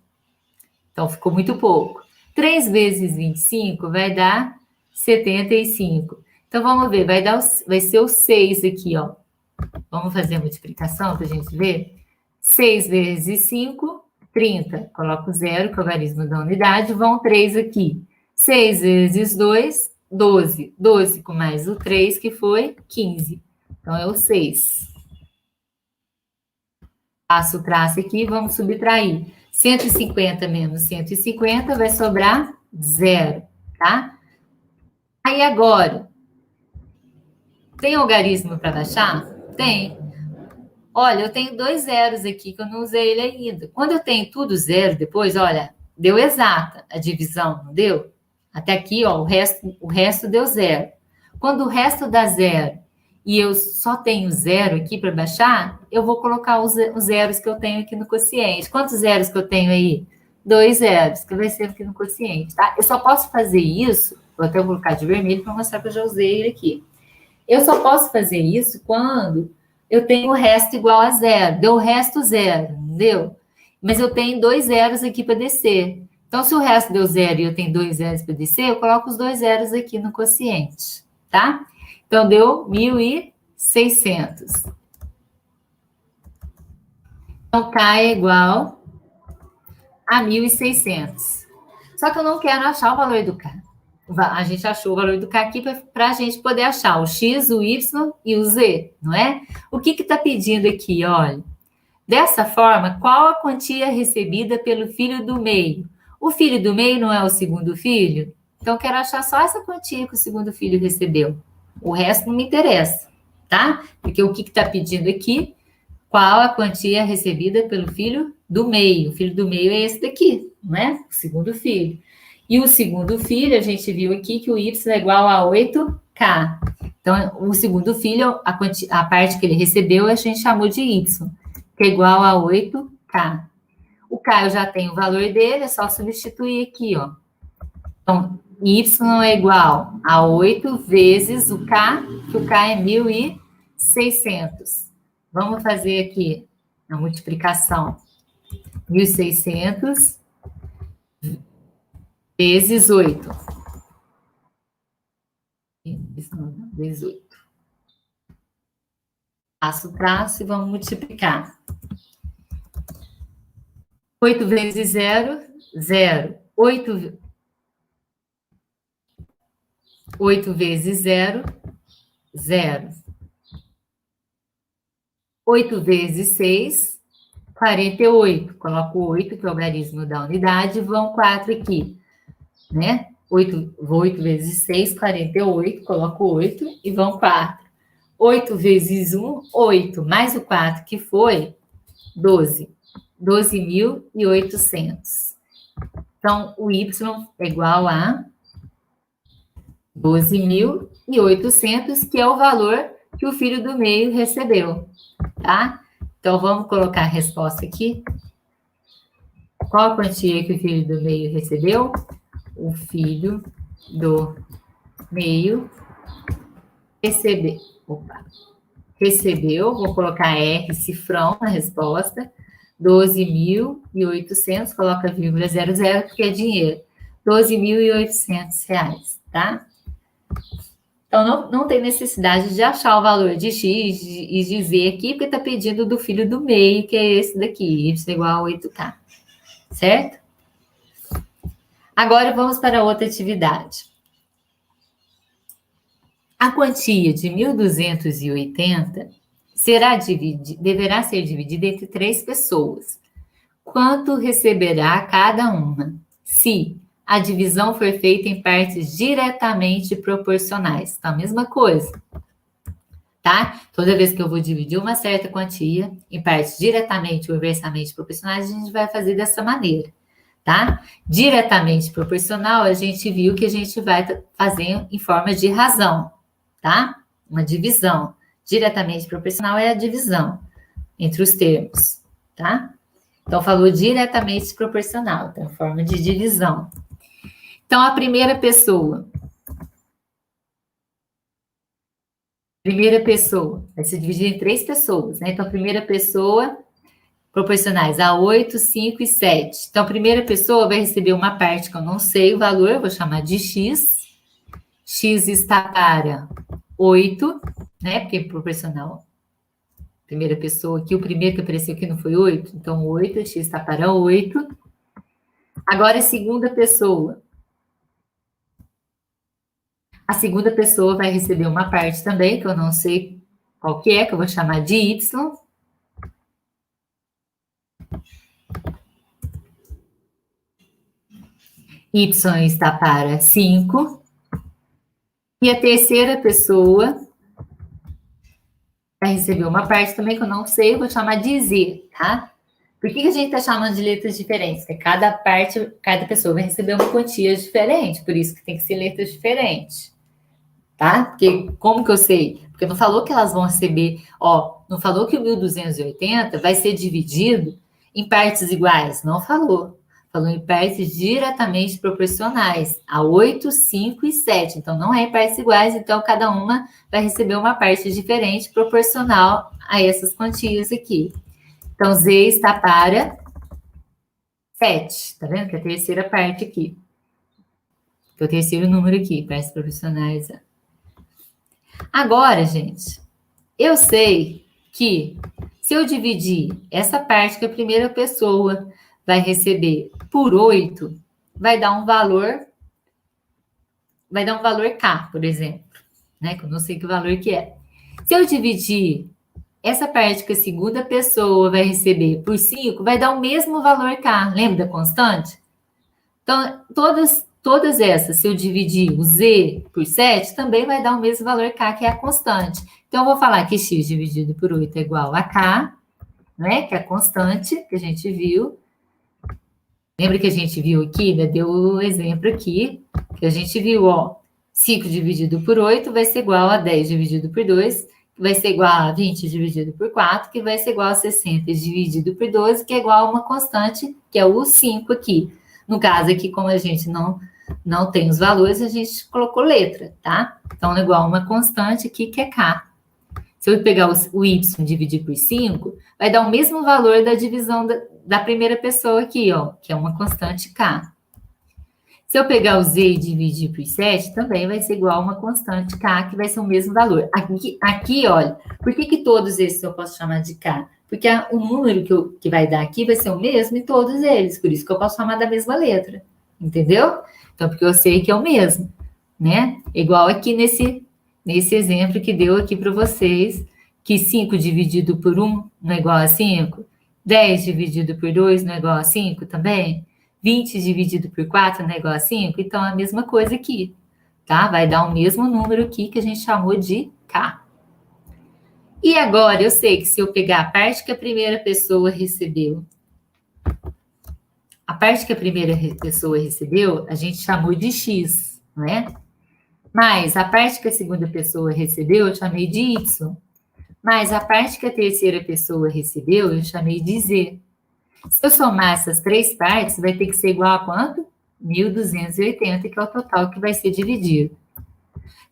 Então, ficou muito pouco. 3 vezes 25 vai dar 75. Então, vamos ver, vai ser o 6 aqui, ó. Vamos fazer a multiplicação para a gente ver? 6 vezes 5, 30. Coloco zero, que é o logaritmo da unidade, vão 3 aqui. 6 vezes 2, 12. 12 com mais o 3, que foi 15. Então, é o 6. Passo o traço aqui, vamos subtrair. 150 menos 150 vai sobrar 0, tá? Aí agora, tem algarismo para baixar? Tem. Olha, eu tenho 2 zeros aqui que eu não usei ele ainda. Quando eu tenho tudo zero depois, olha, deu exata a divisão, não deu? Até aqui, ó, o resto deu 0. Quando o resto dá 0 e eu só tenho 0 aqui para baixar, eu vou colocar os zeros que eu tenho aqui no quociente. Quantos zeros que eu tenho aí? 2 zeros, que vai ser aqui no quociente, tá? Eu só posso fazer isso, vou até colocar de vermelho para mostrar que eu já usei ele aqui. Eu só posso fazer isso quando eu tenho o resto igual a 0. Deu o resto 0, deu? Mas eu tenho 2 zeros aqui para descer. Então, se o resto deu 0 e eu tenho 2 zeros para descer, eu coloco os 2 zeros aqui no quociente, tá? Então, deu 1.600. Então, K é igual a 1.600. Só que eu não quero achar o valor do K. A gente achou o valor do K aqui para a gente poder achar o X, o Y e o Z, não é? O que está pedindo aqui? Olha, dessa forma, qual a quantia recebida pelo filho do meio? O filho do meio não é o segundo filho? Então, eu quero achar só essa quantia que o segundo filho recebeu. O resto não me interessa, tá? Porque o que está pedindo aqui? Qual a quantia recebida pelo filho do meio? O filho do meio é esse daqui, não é? O segundo filho. E o segundo filho, a gente viu aqui que o Y é igual a 8K. Então, o segundo filho, a parte que ele recebeu, a gente chamou de Y, que é igual a 8K. O K eu já tenho o valor dele, é só substituir aqui, ó. Então, Y é igual a 8 vezes o K, que o K é 1.600. Vamos fazer aqui a multiplicação. 1.600 vezes 8. Vezes 8. Passo o traço e vamos multiplicar. 8 vezes 0, 0. 8 vezes 0, 0. 8 vezes 6, 48. Coloco 8, que é o logaritmo da unidade, vão 4 aqui, né? 8 vezes 6, 48, coloco 8 e vão 4. 8 vezes 1, 8, mais o 4, que foi 12. 12.800. Então, o Y é igual a 12.800, que é o valor que o filho do meio recebeu, tá? Então, vamos colocar a resposta aqui. Qual a quantia que o filho do meio recebeu? O filho do meio recebeu, vou colocar R, cifrão na resposta, 12.800, coloca vírgula 00, porque é dinheiro. R$12.800, tá? Então, não tem necessidade de achar o valor de X e de Z aqui, porque está pedindo do filho do meio, que é esse daqui, Y igual a 8K, certo? Agora, vamos para outra atividade. A quantia de 1.280 deverá ser dividida entre 3 pessoas. Quanto receberá cada uma? Se a divisão for feita em partes diretamente proporcionais. Então, a mesma coisa, tá? Toda vez que eu vou dividir uma certa quantia em partes diretamente ou inversamente proporcionais, a gente vai fazer dessa maneira, tá? Diretamente proporcional, a gente viu que a gente vai fazer em forma de razão, tá? Uma divisão. Diretamente proporcional é a divisão entre os termos, tá? Então, falou diretamente proporcional, então, forma de divisão. Então, a primeira pessoa vai se dividir em 3 pessoas, né? Então, a primeira pessoa, proporcionais a 8, 5 e 7. Então, a primeira pessoa vai receber uma parte que eu não sei o valor, eu vou chamar de X. X está para 8, né? Porque é proporcional. Primeira pessoa aqui, o primeiro que apareceu aqui não foi 8? Então, 8, X está para 8. Agora, a segunda pessoa. A segunda pessoa vai receber uma parte também, que eu não sei qual que eu vou chamar de Y. Y está para 5. E a terceira pessoa vai receber uma parte também que eu não sei, eu vou chamar de Z, tá? Por que a gente está chamando de letras diferentes? Porque cada pessoa vai receber uma quantia diferente, por isso que tem que ser letras diferentes, tá? Porque como que eu sei? Porque não falou que elas vão receber, não falou que o 1.280 vai ser dividido em partes iguais, não falou. Falou em partes diretamente proporcionais, a 8, 5 e 7. Então, não é em partes iguais, então cada uma vai receber uma parte diferente proporcional a essas quantias aqui. Então, Z está para 7. Tá vendo? Que é a terceira parte aqui. Que é o terceiro número aqui, partes proporcionais. Agora, gente, eu sei que se eu dividir essa parte que a primeira pessoa vai receber por 8, vai dar um valor K, por exemplo, né? Que eu não sei que valor que é. Se eu dividir essa parte que a segunda pessoa vai receber por 5, vai dar o mesmo valor K. Lembra da constante? Então, todas essas, se eu dividir o Z por 7, também vai dar o mesmo valor K, que é a constante. Então, eu vou falar que X dividido por 8 é igual a K, né? Que é a constante que a gente viu. Lembra que a gente viu aqui, né? Deu o exemplo aqui, que a gente viu, 5 dividido por 8 vai ser igual a 10 dividido por 2, que vai ser igual a 20 dividido por 4, que vai ser igual a 60 dividido por 12, que é igual a uma constante, que é o 5 aqui. No caso aqui, como a gente não tem os valores, a gente colocou letra, tá? Então, é igual a uma constante aqui, que é K. Se eu pegar o Y e dividir por 5, vai dar o mesmo valor da divisão da primeira pessoa aqui, que é uma constante K. Se eu pegar o Z e dividir por 7, também vai ser igual a uma constante K, que vai ser o mesmo valor. Aqui olha, por que todos esses eu posso chamar de K? Porque o número que vai dar aqui vai ser o mesmo em todos eles, por isso que eu posso chamar da mesma letra, entendeu? Então, porque eu sei que é o mesmo, né? Igual aqui nesse exemplo que deu aqui para vocês, que 5 dividido por 1 não é igual a 5, 10 dividido por 2 não é igual a 5 também, 20 dividido por 4 não é igual a 5, então é a mesma coisa aqui, tá? Vai dar o mesmo número aqui que a gente chamou de K. E agora, eu sei que se eu pegar a parte que a primeira pessoa recebeu, a gente chamou de X, não é? Mas a parte que a segunda pessoa recebeu, eu chamei de Y. Mas a parte que a terceira pessoa recebeu, eu chamei de Z. Se eu somar essas 3 partes, vai ter que ser igual a quanto? 1.280, que é o total que vai ser dividido.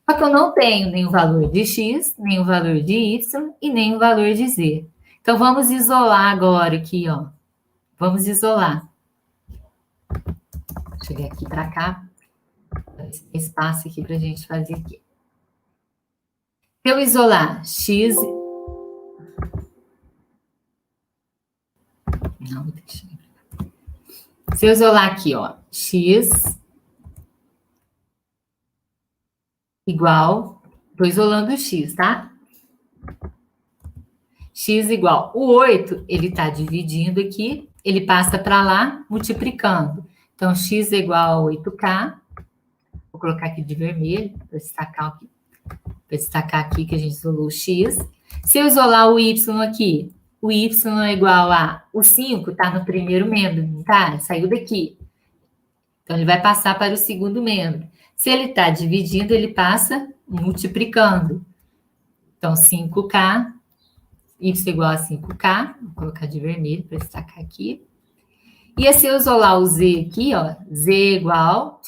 Só que eu não tenho nem o valor de X, nem o valor de Y e nem o valor de Z. Então, vamos isolar agora aqui, Vamos isolar. Vou chegar aqui para cá. Espaço aqui para a gente fazer aqui. Se eu isolar X... Não, deixa eu... Se eu isolar aqui, X igual... Estou isolando o X, tá? X igual... O 8, ele está dividindo aqui, ele passa para lá, multiplicando. Então, X é igual a 8K. Vou colocar aqui de vermelho, para destacar aqui que a gente isolou o X. Se eu isolar o Y aqui, o Y é igual a... O 5 está no primeiro membro, não tá? Saiu daqui. Então, ele vai passar para o segundo membro. Se ele está dividindo, ele passa multiplicando. Então, 5K, Y igual a 5K. Vou colocar de vermelho para destacar aqui. E se eu isolar o Z aqui, ó, Z igual,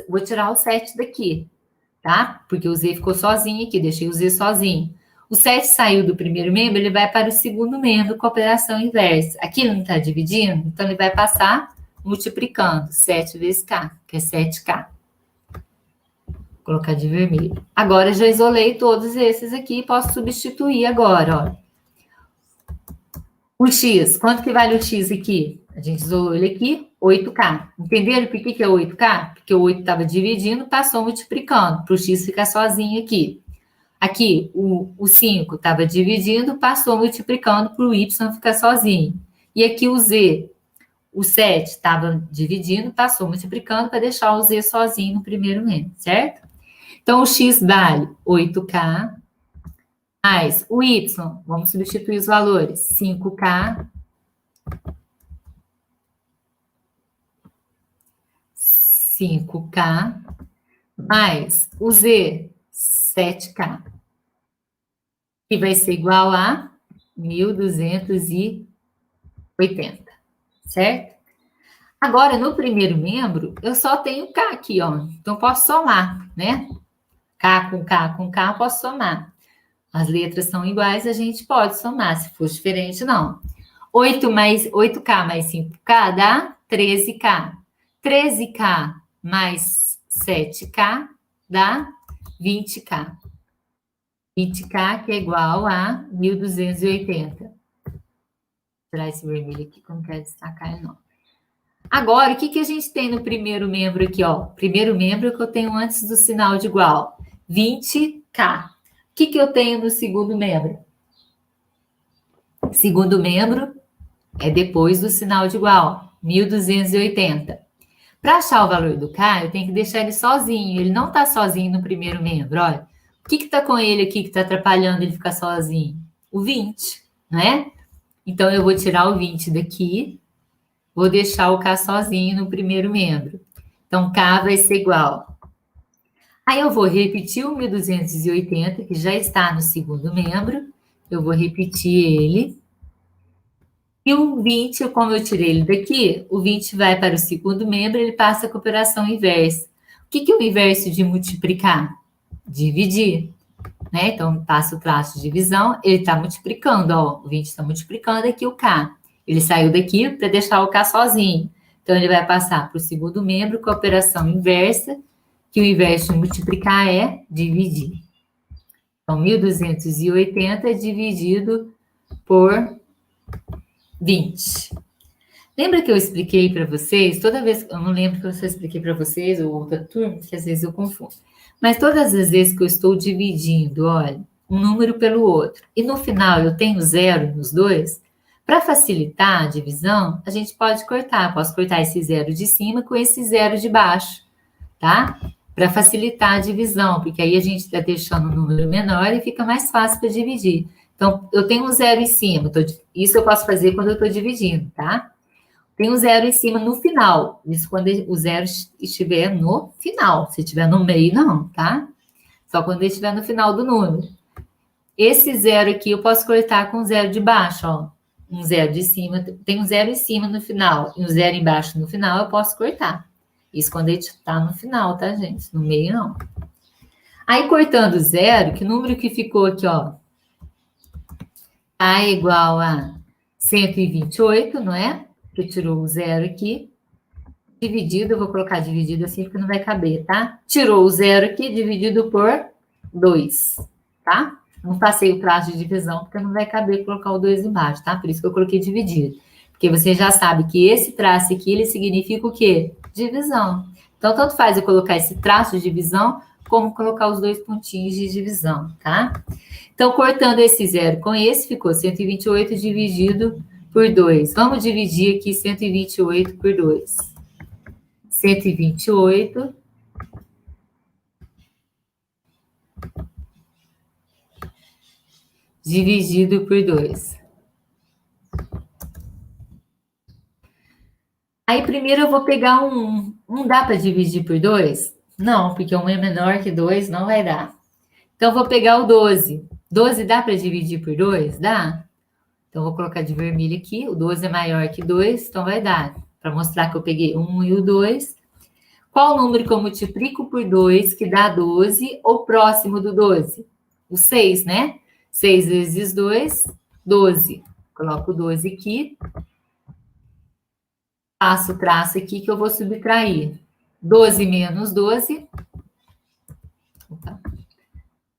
vou tirar o 7 daqui, tá? Porque o Z ficou sozinho aqui, deixei o Z sozinho. O 7 saiu do primeiro membro, ele vai para o segundo membro com operação inversa. Aqui ele não está dividindo, então ele vai passar multiplicando 7 vezes K, que é 7K. Vou colocar de vermelho. Agora já isolei todos esses aqui, posso substituir agora, ó. O X, quanto que vale o X aqui? A gente isolou ele aqui, 8K. Entenderam por que é 8K? Porque o 8 estava dividindo, passou multiplicando, para o X ficar sozinho aqui. Aqui, o 5 estava dividindo, passou multiplicando para o Y ficar sozinho. E aqui o Z, o 7 estava dividindo, passou multiplicando para deixar o Z sozinho no primeiro membro, certo? Então, o X vale 8K, mais o Y, vamos substituir os valores, 5K, 5K, mais o Z, 7K, que vai ser igual a 1.280, certo? Agora, no primeiro membro, eu só tenho K aqui, ó, então posso somar, né? K com K com K, eu posso somar. As letras são iguais, a gente pode somar, se for diferente, não. 8K mais 5K dá 13K. 13K mais 7K dá 20K. 20K que é igual a 1.280. Vou tirar esse vermelho aqui, como quer destacar ele não. Agora, o que a gente tem no primeiro membro aqui, ó? Primeiro membro que eu tenho antes do sinal de igual, 20K. O que eu tenho no segundo membro? Segundo membro é depois do sinal de igual, 1.280. Para achar o valor do K, eu tenho que deixar ele sozinho. Ele não está sozinho no primeiro membro, olha. O que está com ele aqui que está atrapalhando ele ficar sozinho? O 20, não é? Então, eu vou tirar o 20 daqui, vou deixar o K sozinho no primeiro membro. Então, K vai ser igual. Aí, eu vou repetir o 1.280, que já está no segundo membro. Eu vou repetir ele. E o 20, como eu tirei ele daqui, o 20 vai para o segundo membro, ele passa com a operação inversa. O que é o inverso de multiplicar? Dividir, né? Então, passa o traço de divisão, ele está multiplicando, ó, o 20 está multiplicando aqui o K. Ele saiu daqui para deixar o K sozinho. Então, ele vai passar para o segundo membro com a operação inversa, que o inverso de multiplicar é dividir. Então, 1.280 dividido por 20. Lembra que eu expliquei para vocês, toda vez, eu não lembro que eu expliquei para vocês, ou outra turma, que às vezes eu confundo, mas todas as vezes que eu estou dividindo, olha, um número pelo outro, e no final eu tenho zero nos dois, para facilitar a divisão, a gente pode cortar, posso cortar esse zero de cima com esse zero de baixo, tá? Para facilitar a divisão, porque aí a gente está deixando um número menor e fica mais fácil para dividir. Então, eu tenho um zero em cima, isso eu posso fazer quando eu estou dividindo, tá? Tem um zero em cima no final, isso quando o zero estiver no final, se estiver no meio, não, tá? Só quando ele estiver no final do número. Esse zero aqui eu posso cortar com o zero de baixo, ó. Um zero de cima, tem um zero em cima no final e um zero embaixo no final, eu posso cortar. Isso quando ele está no final, tá, gente? No meio, não. Aí, cortando zero, que número que ficou aqui, ó? A é igual a 128, não é? Que tirou o zero aqui. Dividido, eu vou colocar dividido assim, porque não vai caber, tá? Tirou o zero aqui, dividido por 2, tá? Não passei o traço de divisão, porque não vai caber colocar o 2 embaixo, tá? Por isso que eu coloquei dividido. Porque você já sabe que esse traço aqui, ele significa o quê? Divisão. Então, tanto faz eu colocar esse traço de divisão, como colocar os dois pontinhos de divisão, tá? Então, cortando esse zero com esse, ficou 128 dividido por 2. Vamos dividir aqui 128 por 2. 128 dividido por 2. Aí, primeiro eu vou pegar um 1. Não dá para dividir por 2? Não, porque 1 é menor que 2, não vai dar. Então, eu vou pegar o 12. 12 dá para dividir por 2? Dá. Então, vou colocar de vermelho aqui. O 12 é maior que 2, então vai dar. para mostrar que eu peguei o 1 e o 2. Qual número que eu multiplico por 2 que dá 12 ou próximo do 12? O 6, né? 6 vezes 2, 12. Coloco o 12 aqui. Faço o traço aqui que eu vou subtrair. 12 menos 12. Opa.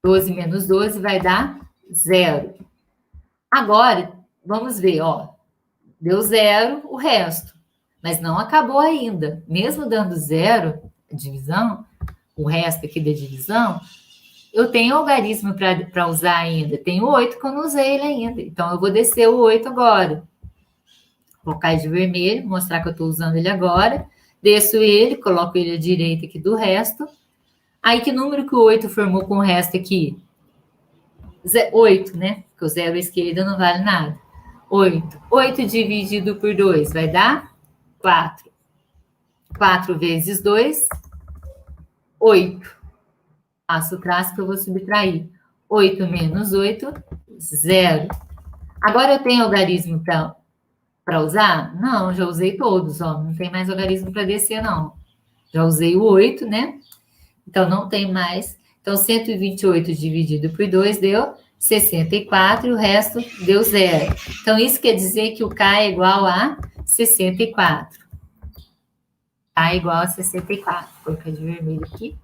12 menos 12 vai dar 0. Agora, vamos ver, ó. Deu 0 o resto. Mas não acabou ainda. Mesmo dando 0, a divisão, o resto aqui da divisão, eu tenho algarismo para usar ainda. Tenho 8 que eu não usei ele ainda. Então, eu vou descer o 8 agora. Vou colocar de vermelho, mostrar que eu estou usando ele agora. Desço ele, coloco ele à direita aqui do resto. Aí, que número que o 8 formou com o resto aqui? 8, né? Porque o 0 à esquerda não vale nada. 8. 8 dividido por 2 vai dar 4. 4 vezes 2, 8. Faço o traço que eu vou subtrair. 8 menos 8, 0. Agora eu tenho algarismo para usar? Não, já usei todos, ó. Não tem mais algarismo para descer, não. Já usei o 8, né? Então, não tem mais. Então, 128 dividido por 2 deu 64 e o resto deu 0. Então, isso quer dizer que o K é igual a 64. K é igual a 64. Vou colocar de vermelho aqui.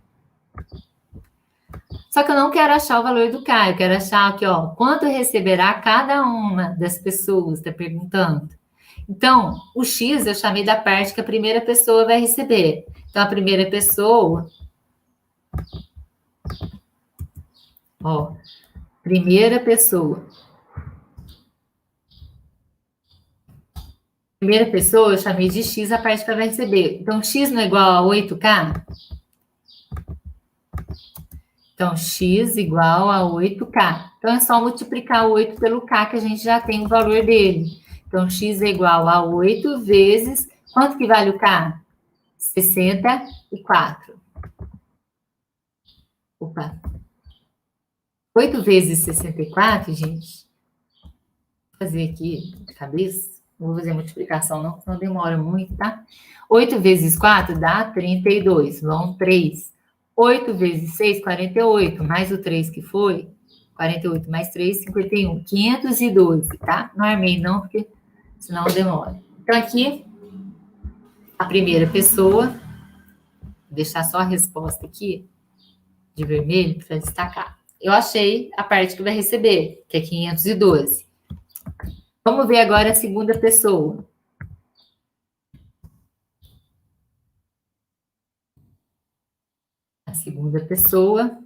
Só que eu não quero achar o valor do K, eu quero achar aqui, ó, quanto receberá cada uma das pessoas, está perguntando. Então, o X eu chamei da parte que a primeira pessoa vai receber. Então, a primeira pessoa, ó, primeira pessoa. Primeira pessoa eu chamei de X a parte que ela vai receber. Então, X não é igual a 8K? Então, X igual a 8K. Então, é só multiplicar o 8 pelo K, que a gente já tem o valor dele. Então, X é igual a 8 vezes... Quanto que vale o K? 64. Opa. 8 vezes 64, gente. Vou fazer aqui de cabeça. Não vou fazer multiplicação, não, porque não demora muito, tá? 8 vezes 4 dá 32. Vão 3. 8 vezes 6, 48, mais o 3 que foi, 48 mais 3, 51, 512, tá? Não armei não, porque senão demora. Então, aqui, a primeira pessoa, vou deixar só a resposta aqui, de vermelho, para destacar. Eu achei a parte que vai receber, que é 512. Vamos ver agora a segunda pessoa. A segunda pessoa,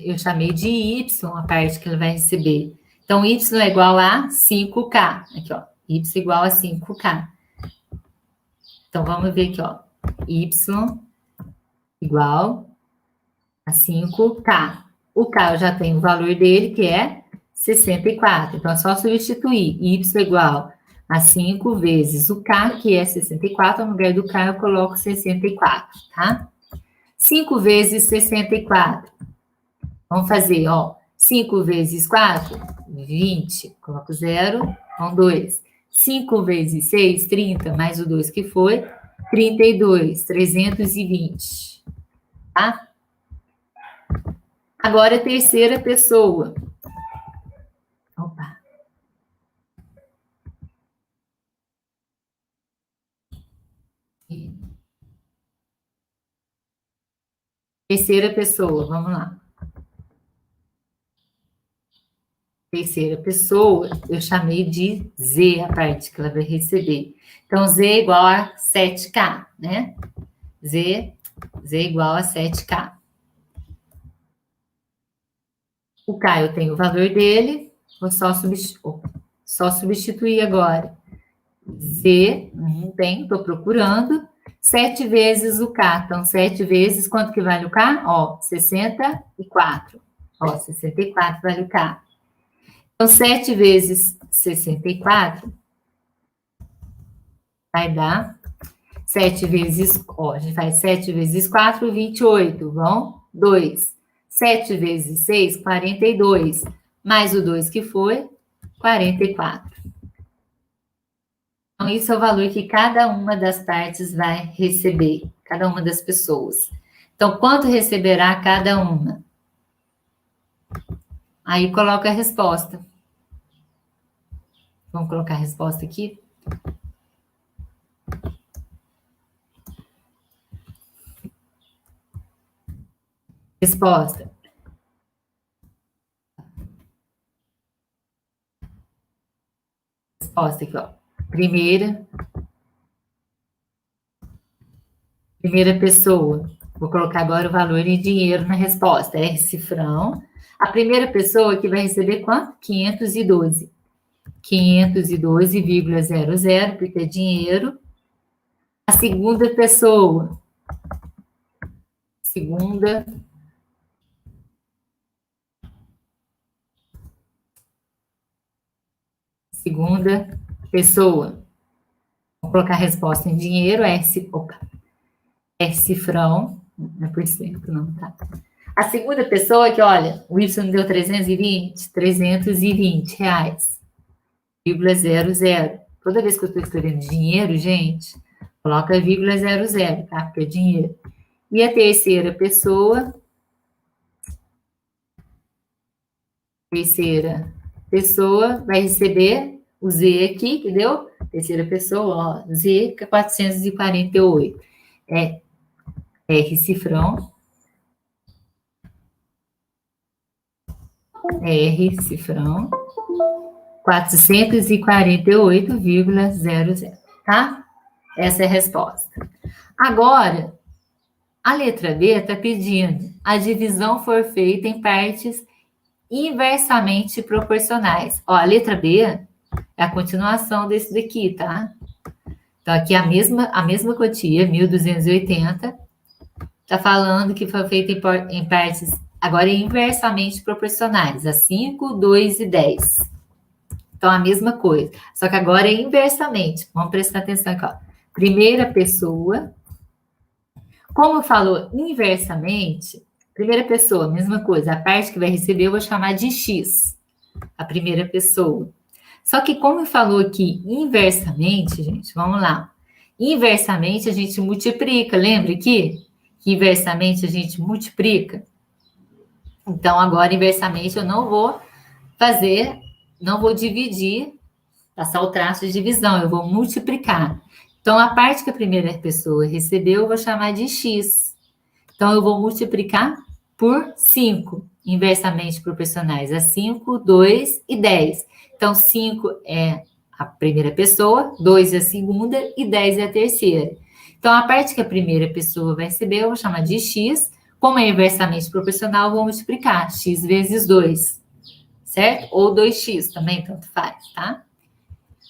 eu chamei de Y, a parte que ele vai receber. Então, Y é igual a 5K. Aqui, ó. Y igual a 5K. Então, vamos ver aqui, ó. Y igual a 5K. O K eu já tenho o valor dele, que é 64. Então, é só substituir. Y igual a 5 vezes o K, que é 64. No lugar do K, eu coloco 64, tá? 5 vezes 64. Vamos fazer, ó. 5 vezes 4, 20. Coloco 0, vão 2. 5 vezes 6, 30, mais o 2 que foi, 32, 320. Tá? Agora, a terceira pessoa. Opa. Terceira pessoa, vamos lá. Terceira pessoa, eu chamei de Z, a parte que ela vai receber. Então, Z é igual a 7K, né? Z igual a 7K. O K eu tenho o valor dele, vou só substituir agora. Z, não tem, estou procurando. 7 vezes o K, então 7 vezes, quanto que vale o K? Ó, 64. Ó, 64 vale o K. Então, 7 vezes 64 vai dar 7 vezes, ó, a gente faz 7 vezes 4, 28, vão 2. 7 vezes 6, 42, mais o 2 que foi, 44. Então, isso é o valor que cada uma das partes vai receber, cada uma das pessoas. Então, quanto receberá cada uma? Aí coloca a resposta. Vamos colocar a resposta aqui? Resposta. Resposta aqui, ó. Primeira pessoa. Vou colocar agora o valor em dinheiro na resposta. R cifrão. A primeira pessoa que vai receber quanto? 512. 512,00, porque é dinheiro. A segunda pessoa. Segunda pessoa. Vou colocar a resposta em dinheiro, R cifrão, não é por cento, não, tá? A segunda pessoa que, olha, o Y deu 320 reais, vírgula 00. Toda vez que eu estou escrevendo dinheiro, gente, coloca vírgula 00, tá? Porque é dinheiro. E a terceira pessoa vai receber o Z aqui, que deu? Terceira pessoa, ó, Z, que é 448. É R cifrão. R cifrão. 448,00, tá? Essa é a resposta. Agora, a letra B está pedindo a divisão for feita em partes inversamente proporcionais. Ó, a letra B é a continuação desse daqui, tá? Então, aqui a mesma quantia, 1.280, está falando que foi feita em partes agora inversamente proporcionais, a 5, 2 e 10. Então, a mesma coisa, só que agora é inversamente. Vamos prestar atenção aqui, ó. Primeira pessoa. Como falou inversamente, primeira pessoa, mesma coisa. A parte que vai receber eu vou chamar de X, a primeira pessoa. Só que como falou aqui inversamente, gente, vamos lá. Inversamente a gente multiplica, lembra aqui? Que inversamente a gente multiplica. Então, agora, inversamente, eu não vou dividir, passar o traço de divisão, eu vou multiplicar. Então, a parte que a primeira pessoa recebeu, eu vou chamar de X. Então, eu vou multiplicar por 5, inversamente proporcionais a 5, 2 e 10. Então, 5 é a primeira pessoa, 2 é a segunda e 10 é a terceira. Então, a parte que a primeira pessoa vai receber, eu vou chamar de X. Como é inversamente proporcional, eu vou multiplicar X vezes 2, certo? Ou 2x também, tanto faz, tá?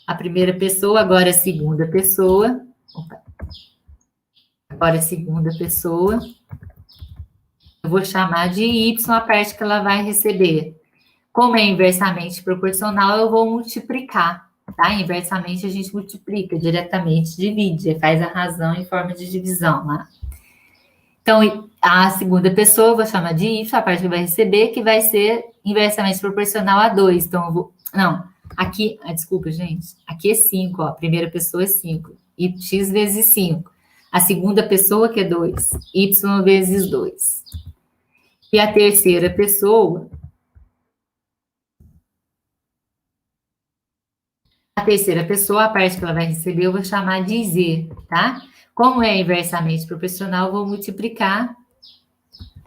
A primeira pessoa, agora a segunda pessoa. Opa. Agora a segunda pessoa. Eu vou chamar de Y a parte que ela vai receber. Como é inversamente proporcional, eu vou multiplicar, tá? Inversamente a gente multiplica, diretamente divide, faz a razão em forma de divisão lá. Então, a segunda pessoa, eu vou chamar de Y, a parte que vai receber, que vai ser inversamente proporcional a 2. Então, eu vou... Não, aqui... desculpa, gente. Aqui é 5, ó. A primeira pessoa é 5. E X vezes 5. A segunda pessoa, que é 2. Y vezes 2. E a terceira pessoa... A terceira pessoa, a parte que ela vai receber, eu vou chamar de Z, tá? Como é inversamente proporcional, eu vou multiplicar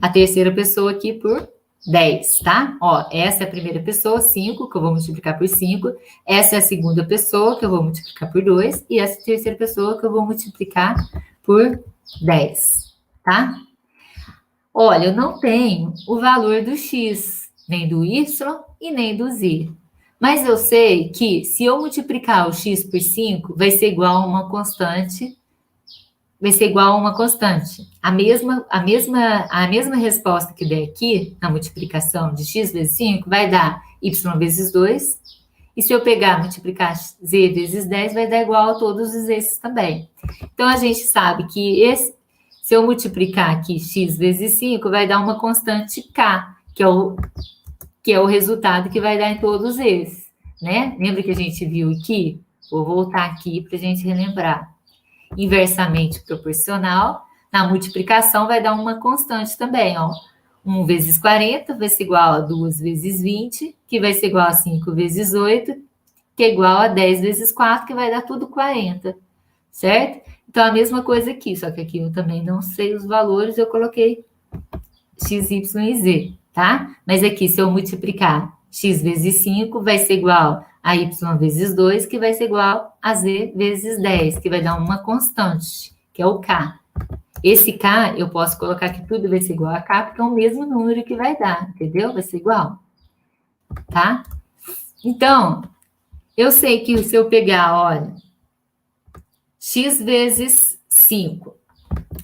a terceira pessoa aqui por 10, tá? Ó, essa é a primeira pessoa, 5, que eu vou multiplicar por 5. Essa é a segunda pessoa, que eu vou multiplicar por 2. E essa é a terceira pessoa, que eu vou multiplicar por 10, tá? Olha, eu não tenho o valor do X, nem do Y e nem do Z. Mas eu sei que se eu multiplicar o X por 5, vai ser igual a uma constante. Vai ser igual a uma constante. A mesma resposta que der aqui, na multiplicação de X vezes 5, vai dar Y vezes 2. E se eu pegar, multiplicar Z vezes 10, vai dar igual a todos esses também. Então, a gente sabe que se eu multiplicar aqui X vezes 5, vai dar uma constante K, que é o resultado que vai dar em todos esses, né? Lembra que a gente viu aqui Vou voltar aqui para a gente relembrar. Inversamente proporcional, na multiplicação vai dar uma constante também, ó. 1 vezes 40 vai ser igual a 2 vezes 20, que vai ser igual a 5 vezes 8, que é igual a 10 vezes 4, que vai dar tudo 40, certo? Então, a mesma coisa aqui, só que aqui eu também não sei os valores, eu coloquei x, y e z, tá? Mas aqui, se eu multiplicar x vezes 5, vai ser igual a y vezes 2, que vai ser igual a z vezes 10, que vai dar uma constante, que é o k. Esse k, eu posso colocar que tudo vai ser igual a k, porque é o mesmo número que vai dar, entendeu? Vai ser igual, tá? Então, eu sei que se eu pegar, olha, x vezes 5.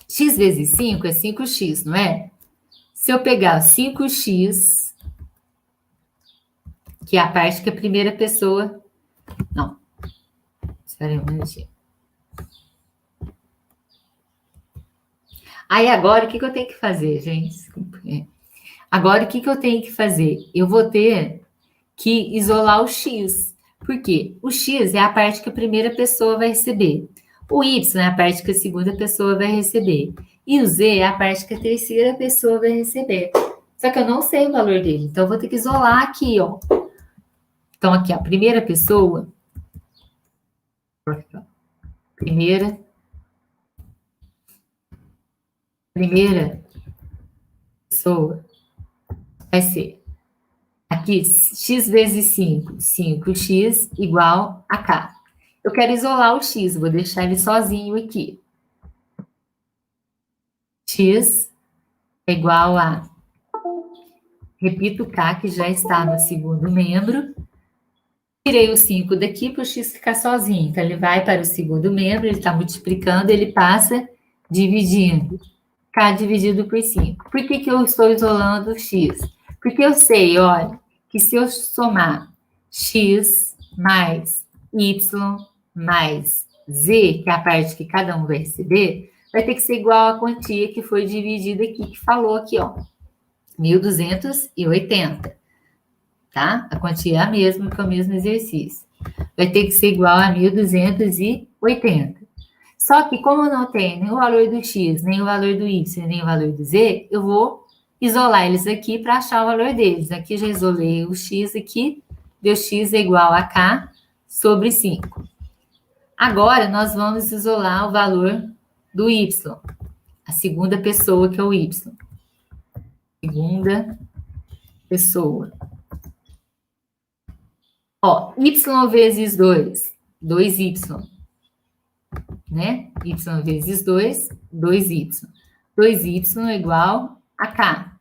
X vezes 5 é 5x, não é? Se eu pegar 5x, que é a parte que a primeira pessoa... Não. Espera aí um minutinho. Aí agora, o que eu tenho que fazer, gente? Desculpa. Agora, o que eu tenho que fazer? Eu vou ter que isolar o x. Por quê? O x é a parte que a primeira pessoa vai receber. O y é a parte que a segunda pessoa vai receber. E o z é a parte que a terceira pessoa vai receber. Só que eu não sei o valor dele. Então, eu vou ter que isolar aqui, ó. Então, aqui, a primeira pessoa. Primeira pessoa vai ser aqui, x vezes 5, 5x igual a k. Eu quero isolar o x, vou deixar ele sozinho aqui. X é igual a, repito, k, que já está no segundo membro. Tirei o 5 daqui para o x ficar sozinho. Então, ele vai para o segundo membro, ele está multiplicando, ele passa dividindo. K dividido por 5. Por que eu estou isolando o x? Porque eu sei, olha, que se eu somar x mais y mais z, que é a parte que cada um vai receber, vai ter que ser igual à quantia que foi dividida aqui, que falou aqui, ó, 1.280, tá? A quantia é a mesma, que é o mesmo exercício. Vai ter que ser igual a 1.280. Só que como eu não tenho nem o valor do x, nem o valor do y, nem o valor do z, eu vou isolar eles aqui para achar o valor deles. Aqui já isolei o x aqui, deu x é igual a k sobre 5. Agora, nós vamos isolar o valor do y, a segunda pessoa, que é o y. Segunda pessoa. Ó, y vezes 2, 2y. Né? Y vezes 2, 2y. 2y é igual a k.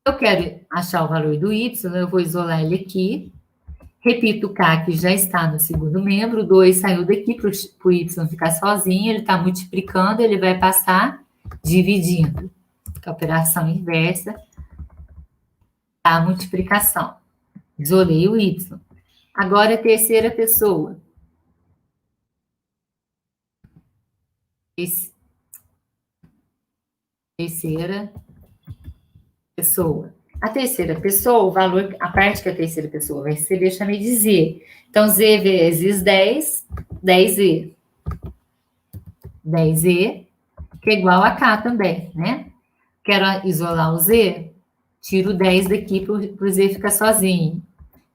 Eu quero achar o valor do y, eu vou isolar ele aqui. Repito o k, que já está no segundo membro. O 2 saiu daqui para o y ficar sozinho. Ele está multiplicando, ele vai passar dividindo. A operação inversa da multiplicação. Isolei o y. Agora, a terceira pessoa. Terceira pessoa. A terceira pessoa, o valor, a parte que a terceira pessoa vai receber, eu chamei de z. Então, z vezes 10, 10z. 10z, que é igual a k também, né? Quero isolar o z, tiro 10 daqui para o z ficar sozinho.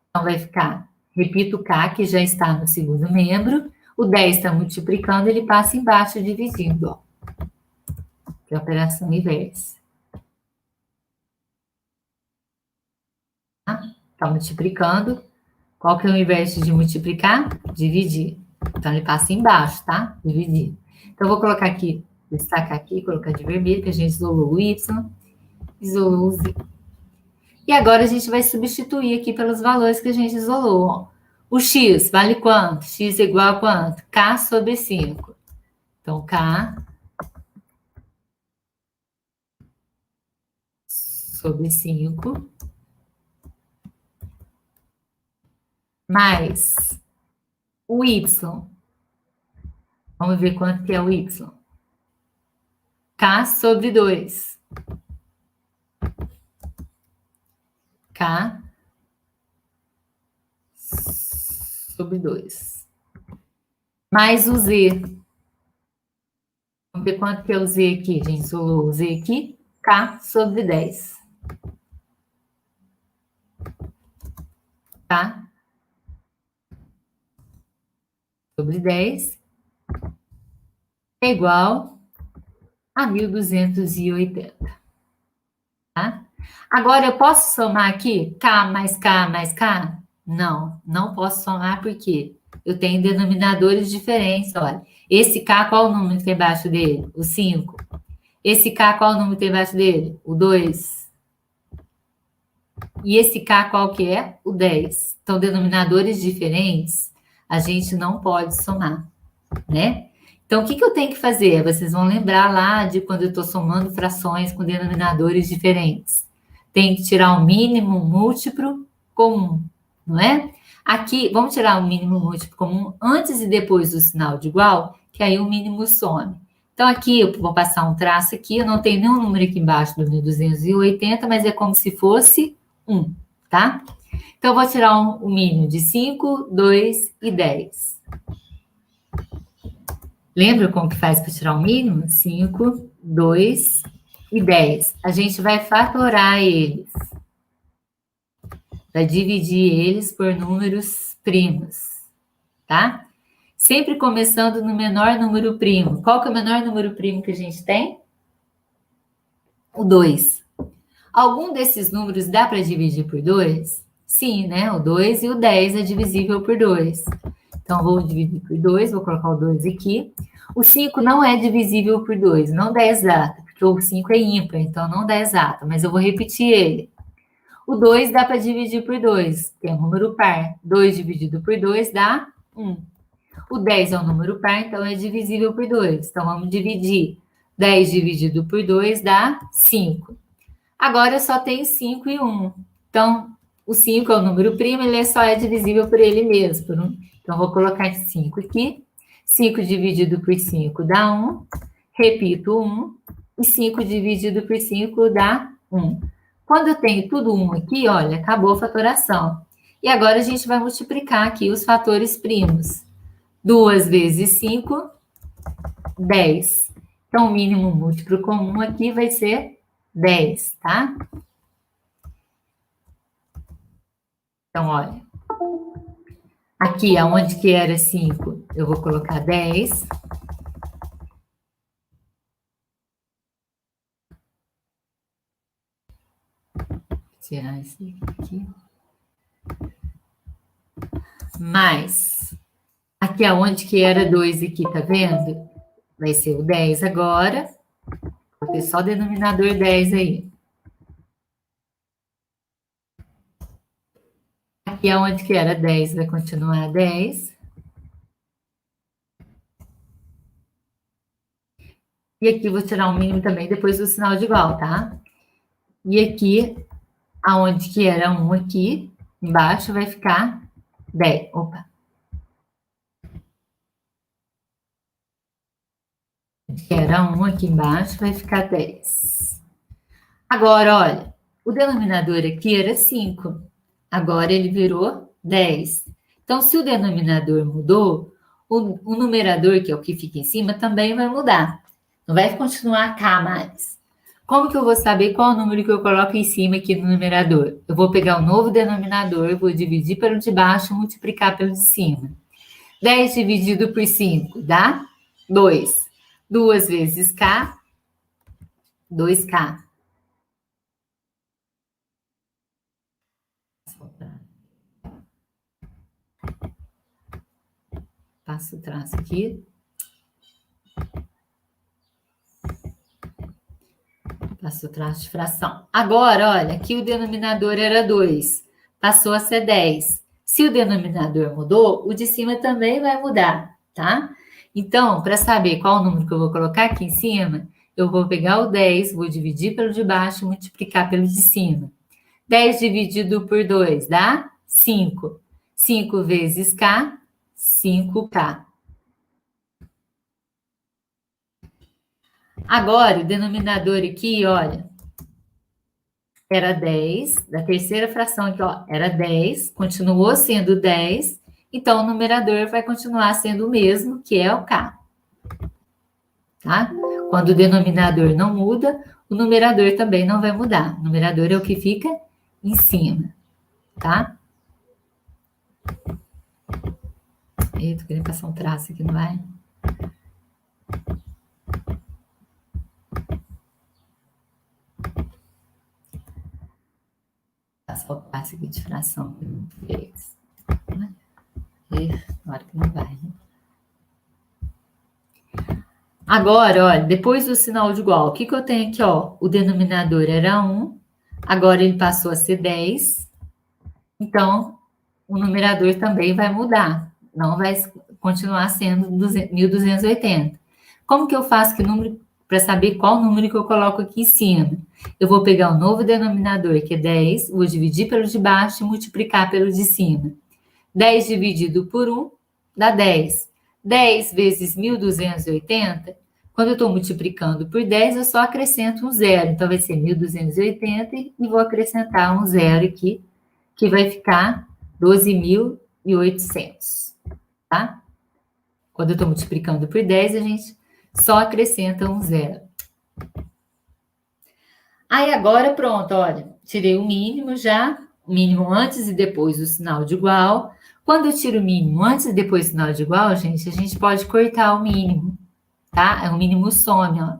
Então, vai ficar, repito o k, que já está no segundo membro, o 10 está multiplicando, ele passa embaixo dividindo, ó. Que é a operação inversa. Está multiplicando. Qual que é o inverso de multiplicar? Dividir. Então, ele passa embaixo, tá? Dividir. Então, eu vou colocar aqui, destacar aqui, colocar de vermelho, que a gente isolou o y, isolou o z. E agora, a gente vai substituir aqui pelos valores que a gente isolou, ó. O x vale quanto? X é igual a quanto? K sobre 5. Então, K sobre 5 mais o y. Vamos ver quanto que é o y. K sobre 2. K sobre 2. mais o Z. Vamos ver quanto que é o Z aqui. A gente isolou o Z aqui. K sobre 10. Tá? Sobre 10 é igual a 1.280. Tá? Agora, eu posso somar aqui K mais K mais K? Não, não posso somar porque eu tenho denominadores diferentes. Olha, esse K, qual o número que tem embaixo dele? O 5. Esse K, qual o número que tem embaixo dele? O 2. E esse K, qual que é? O 10. Então, denominadores diferentes, a gente não pode somar, né? Então, o que eu tenho que fazer? Vocês vão lembrar lá de quando eu estou somando frações com denominadores diferentes. Tem que tirar o mínimo múltiplo comum, não é? Aqui, vamos tirar o mínimo múltiplo comum antes e depois do sinal de igual, que aí o mínimo some. Então, aqui eu vou passar um traço aqui, eu não tenho nenhum número aqui embaixo do 1.280, mas é como se fosse 1, tá? Então, eu vou tirar o mínimo de 5, 2 e 10. Lembra como que faz para tirar o mínimo? 5, 2 e 10. A gente vai fatorar eles. Vai dividir eles por números primos, tá? Sempre começando no menor número primo. Qual que é o menor número primo que a gente tem? O 2. Algum desses números dá para dividir por 2? Sim, né? O 2 e o 10 é divisível por 2. Então, vou dividir por 2, vou colocar o 2 aqui. O 5 não é divisível por 2, não dá exata, porque o 5 é ímpar, então não dá exata, mas eu vou repetir ele. O 2 dá para dividir por 2, que é um número par. 2 dividido por 2 dá 1. O 10 é um número par, então é divisível por 2. Então, vamos dividir. 10 dividido por 2 dá 5. Agora eu só tenho 5 e 1. Então, o 5 é o número primo, ele só é divisível por ele mesmo. Por 1. Então, vou colocar 5 aqui. 5 dividido por 5 dá 1. Repito 1. E 5 dividido por 5 dá 1. Quando eu tenho tudo 1 aqui, olha, acabou a fatoração. E agora a gente vai multiplicar aqui os fatores primos. 2 vezes 5, 10. Então, o mínimo múltiplo comum aqui vai ser 10, tá? Então, olha. Aqui, aonde que era 5, eu vou colocar 10. Tirar esse aqui. Mais. Aqui, aonde que era 2 aqui, tá vendo? Vai ser o 10 agora. Vou ter só denominador 10 aí. Aqui, aonde que era 10, vai continuar 10. E aqui, vou tirar o mínimo também depois do sinal de igual, tá? E aqui, aonde que era 1 aqui, embaixo vai ficar 10. Opa. Que era 1 aqui embaixo, vai ficar 10. Agora, olha, o denominador aqui era 5. Agora ele virou 10. Então, se o denominador mudou, o numerador, que é o que fica em cima, também vai mudar. Não vai continuar K mais. Como que eu vou saber qual o número que eu coloco em cima aqui no numerador? Eu vou pegar o novo denominador, vou dividir pelo de baixo e multiplicar pelo de cima. 10 dividido por 5 dá 2. 2 vezes K, 2K. Passo o traço aqui. Passo o traço de fração. Agora, olha, aqui o denominador era 2. Passou a ser 10. Se o denominador mudou, o de cima também vai mudar, tá? Então, para saber qual o número que eu vou colocar aqui em cima, eu vou pegar o 10, vou dividir pelo de baixo e multiplicar pelo de cima. 10 dividido por 2 dá 5. 5 vezes K, 5K. Agora, o denominador aqui, olha, era 10, da terceira fração aqui, ó, era 10, continuou sendo 10, então o numerador vai continuar sendo o mesmo, que é o K. Tá? Quando o denominador não muda, o numerador também não vai mudar. O numerador é o que fica em cima, tá? Eu tô querendo passar um traço aqui, não vai? Passar o traço aqui de fração. Na hora que não vai, né? Agora, olha, depois do sinal de igual, o que eu tenho aqui, ó? O denominador era 1, agora ele passou a ser 10. Então, o numerador também vai mudar. Não vai continuar sendo 1280. Como que eu faço que número para saber qual número que eu coloco aqui em cima? Eu vou pegar o novo denominador, que é 10, vou dividir pelo de baixo e multiplicar pelo de cima. 10 dividido por 1 dá 10. 10 vezes 1280, quando eu estou multiplicando por 10, eu só acrescento um zero. Então, vai ser 1280 e vou acrescentar um zero aqui, que vai ficar 12.800, tá? Quando eu estou multiplicando por 10, a gente só acrescenta um zero. Aí, agora, pronto, olha, tirei o mínimo já, o mínimo antes e depois do sinal de igual. Quando eu tiro o mínimo antes e depois do sinal de igual, gente, a gente pode cortar o mínimo, tá? O mínimo some, ó.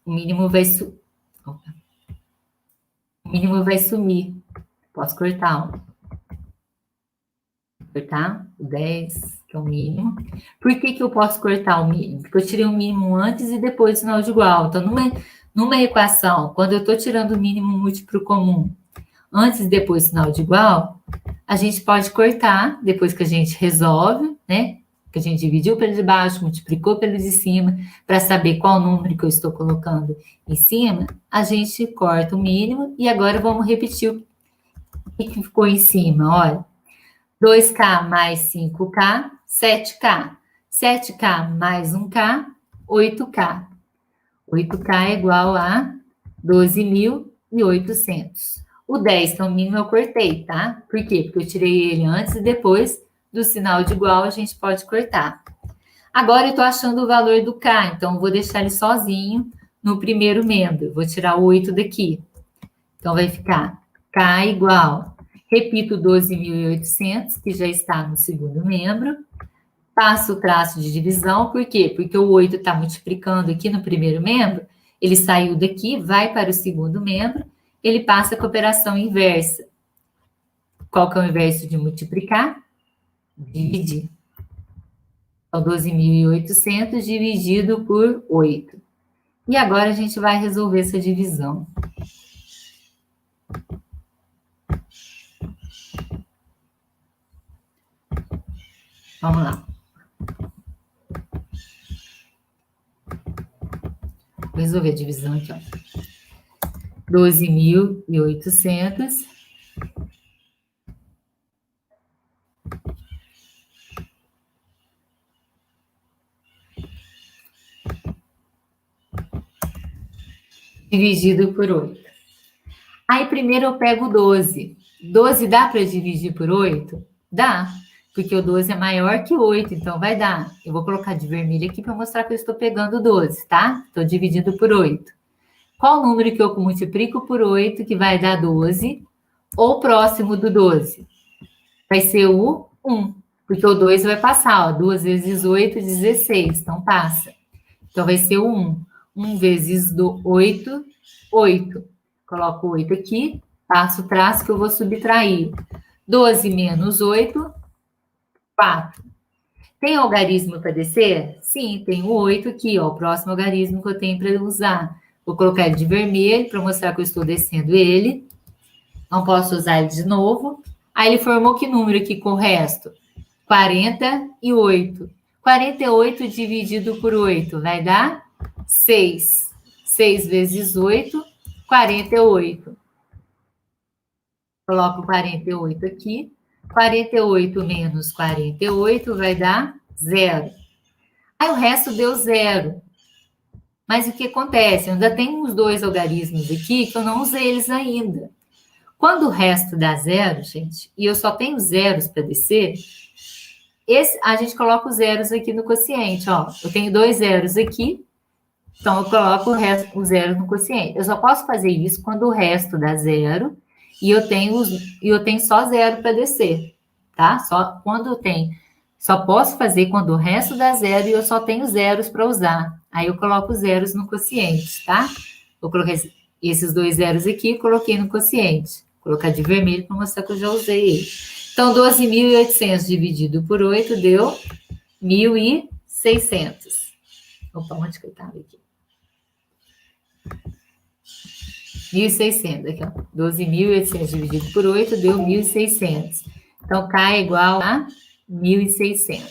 O mínimo vai sumir. Posso cortar, ó. Cortar o 10, que é o mínimo. Por que eu posso cortar o mínimo? Porque eu tirei o mínimo antes e depois do sinal de igual. Então, numa equação, quando eu estou tirando o mínimo múltiplo comum antes e depois do sinal de igual, a gente pode cortar, depois que a gente resolve, né? Que a gente dividiu pelo de baixo, multiplicou pelo de cima, para saber qual número que eu estou colocando em cima, a gente corta o mínimo e agora vamos repetir o que ficou em cima, olha. 2K mais 5K, 7K. 7K mais 1K, 8K. 8K é igual a 12.800. O 10, que é o mínimo, eu cortei, tá? Por quê? Porque eu tirei ele antes e depois do sinal de igual, a gente pode cortar. Agora, eu estou achando o valor do K, então eu vou deixar ele sozinho no primeiro membro. Vou tirar o 8 daqui. Então, vai ficar K igual... Repito 12.800, que já está no segundo membro. Passo o traço de divisão, por quê? Porque o 8 está multiplicando aqui no primeiro membro, ele saiu daqui, vai para o segundo membro, ele passa com a operação inversa. Qual que é o inverso de multiplicar? Dividir. Então, 12.800 dividido por 8. E agora a gente vai resolver essa divisão. Vamos lá. Vou resolver a divisão aqui, ó. 12.800 dividido por 8. Aí, primeiro eu pego 12. 12 dá para dividir por 8? Dá, porque o 12 é maior que 8, então vai dar. Eu vou colocar de vermelho aqui para mostrar que eu estou pegando 12, tá? Estou dividindo por 8. Qual número que eu multiplico por 8 que vai dar 12? Ou próximo do 12? Vai ser o 1, porque o 2 vai passar, ó. 2 vezes 8, 16, então passa. Então vai ser o 1. 1 vezes 8, 8. Coloco 8 aqui, passo o traço que eu vou subtrair. 12 menos 8, 4. Tem algarismo para descer? Sim, tem o 8 aqui, ó, o próximo algarismo que eu tenho para usar. Vou colocar ele de vermelho para mostrar que eu estou descendo ele. Não posso usar ele de novo. Aí ele formou que número aqui com o resto? 48. 48 dividido por 8 vai dar 6. 6 vezes 8, 48. Coloco 48 aqui. 48 menos 48 vai dar 0. Aí o resto deu 0. Mas o que acontece? Eu ainda tenho uns 2 algarismos aqui que eu não usei eles ainda. Quando o resto dá zero, gente, e eu só tenho zeros para descer, a gente coloca os zeros aqui no quociente, ó. Eu tenho 2 zeros aqui, então eu coloco o zero no quociente. Eu só posso fazer isso quando o resto dá zero e eu tenho só zero para descer, tá? Só posso fazer quando o resto dá zero e eu só tenho zeros para usar. Aí eu coloco os zeros no quociente, tá? Vou colocar esses 2 zeros aqui e coloquei no quociente. Vou colocar de vermelho para mostrar que eu já usei ele. Então, 12.800 dividido por 8 deu 1.600. Opa, onde que eu estava aqui? 1.600, aqui, ó. 12.800 dividido por 8 deu 1.600. Então, K é igual a 1.600.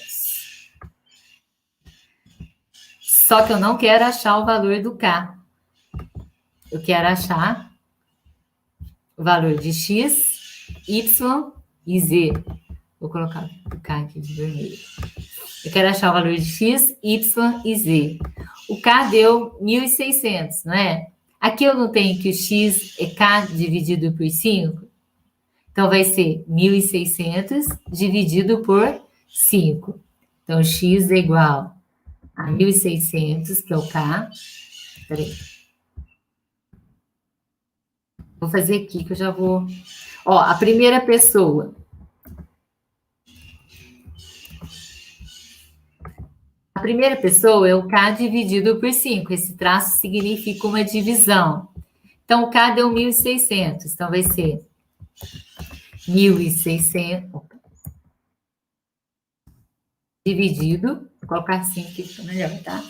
Só que eu não quero achar o valor do K. Eu quero achar o valor de X, Y e Z. Vou colocar o K aqui de vermelho. Eu quero achar o valor de X, Y e Z. O K deu 1.600, não é? Aqui eu não tenho que o X é K dividido por 5? Então, vai ser 1.600 dividido por 5. Então, X é igual a 1.600, que é o K. Peraí. Vou fazer aqui que eu já vou... Ó, a primeira pessoa. A primeira pessoa é o K dividido por 5. Esse traço significa uma divisão. Então, o K deu 1.600. Então, vai ser 1.600 dividido, vou colocar 5 aqui, fica melhor, tá?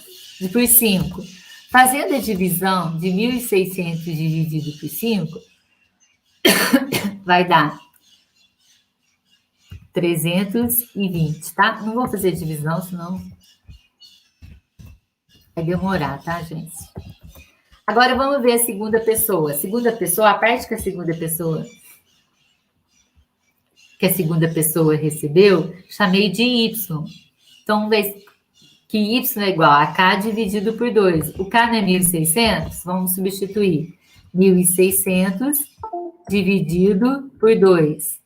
Por 5. Fazendo a divisão de 1.600 dividido por 5, vai dar 320, tá? Não vou fazer divisão, senão vai demorar, tá, gente? Agora, vamos ver a segunda pessoa. A segunda pessoa, a parte que a segunda pessoa recebeu, chamei de Y. Então, que Y é igual a K dividido por 2. O K não é 1.600? Vamos substituir. 1.600 dividido por 2.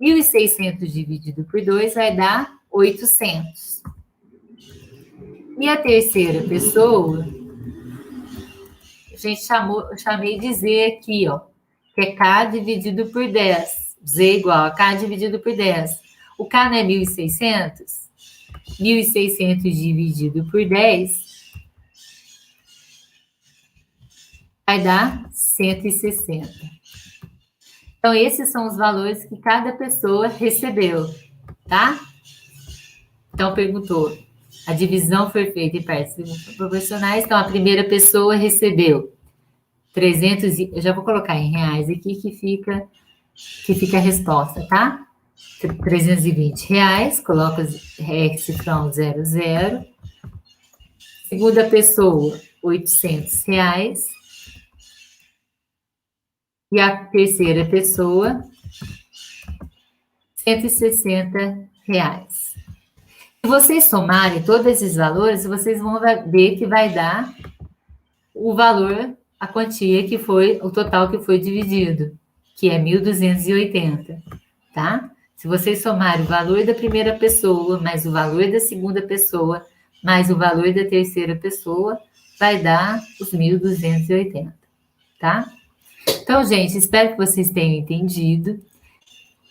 1.600 dividido por 2 vai dar 800. E a terceira pessoa, a gente chamei de Z aqui, ó, que é K dividido por 10. Z igual a K dividido por 10. O K não é 1.600? 1.600 dividido por 10 vai dar 160. Então, esses são os valores que cada pessoa recebeu, tá? Então, perguntou, a divisão foi feita em partes proporcionais, então a primeira pessoa recebeu 300, eu já vou colocar em reais aqui que fica a resposta, tá? 320 reais, coloca cifrão 00. Segunda pessoa, 800 reais. E a terceira pessoa, 160 reais. Se vocês somarem todos esses valores, vocês vão ver que vai dar o valor, a quantia que foi, o total que foi dividido, que é 1.280, tá? Se vocês somarem o valor da primeira pessoa, mais o valor da segunda pessoa, mais o valor da terceira pessoa, vai dar os 1.280, tá? Então, gente, espero que vocês tenham entendido.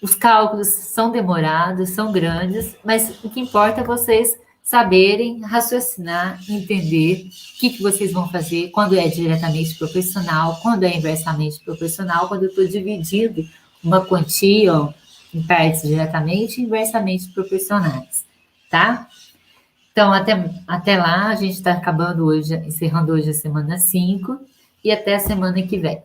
Os cálculos são demorados, são grandes, mas o que importa é vocês saberem raciocinar, entender o que vocês vão fazer quando é diretamente proporcional, quando é inversamente proporcional, quando eu estou dividindo uma quantia ó, em partes diretamente e inversamente proporcionais, tá? Então, até lá, a gente está encerrando hoje a semana 5 e até a semana que vem.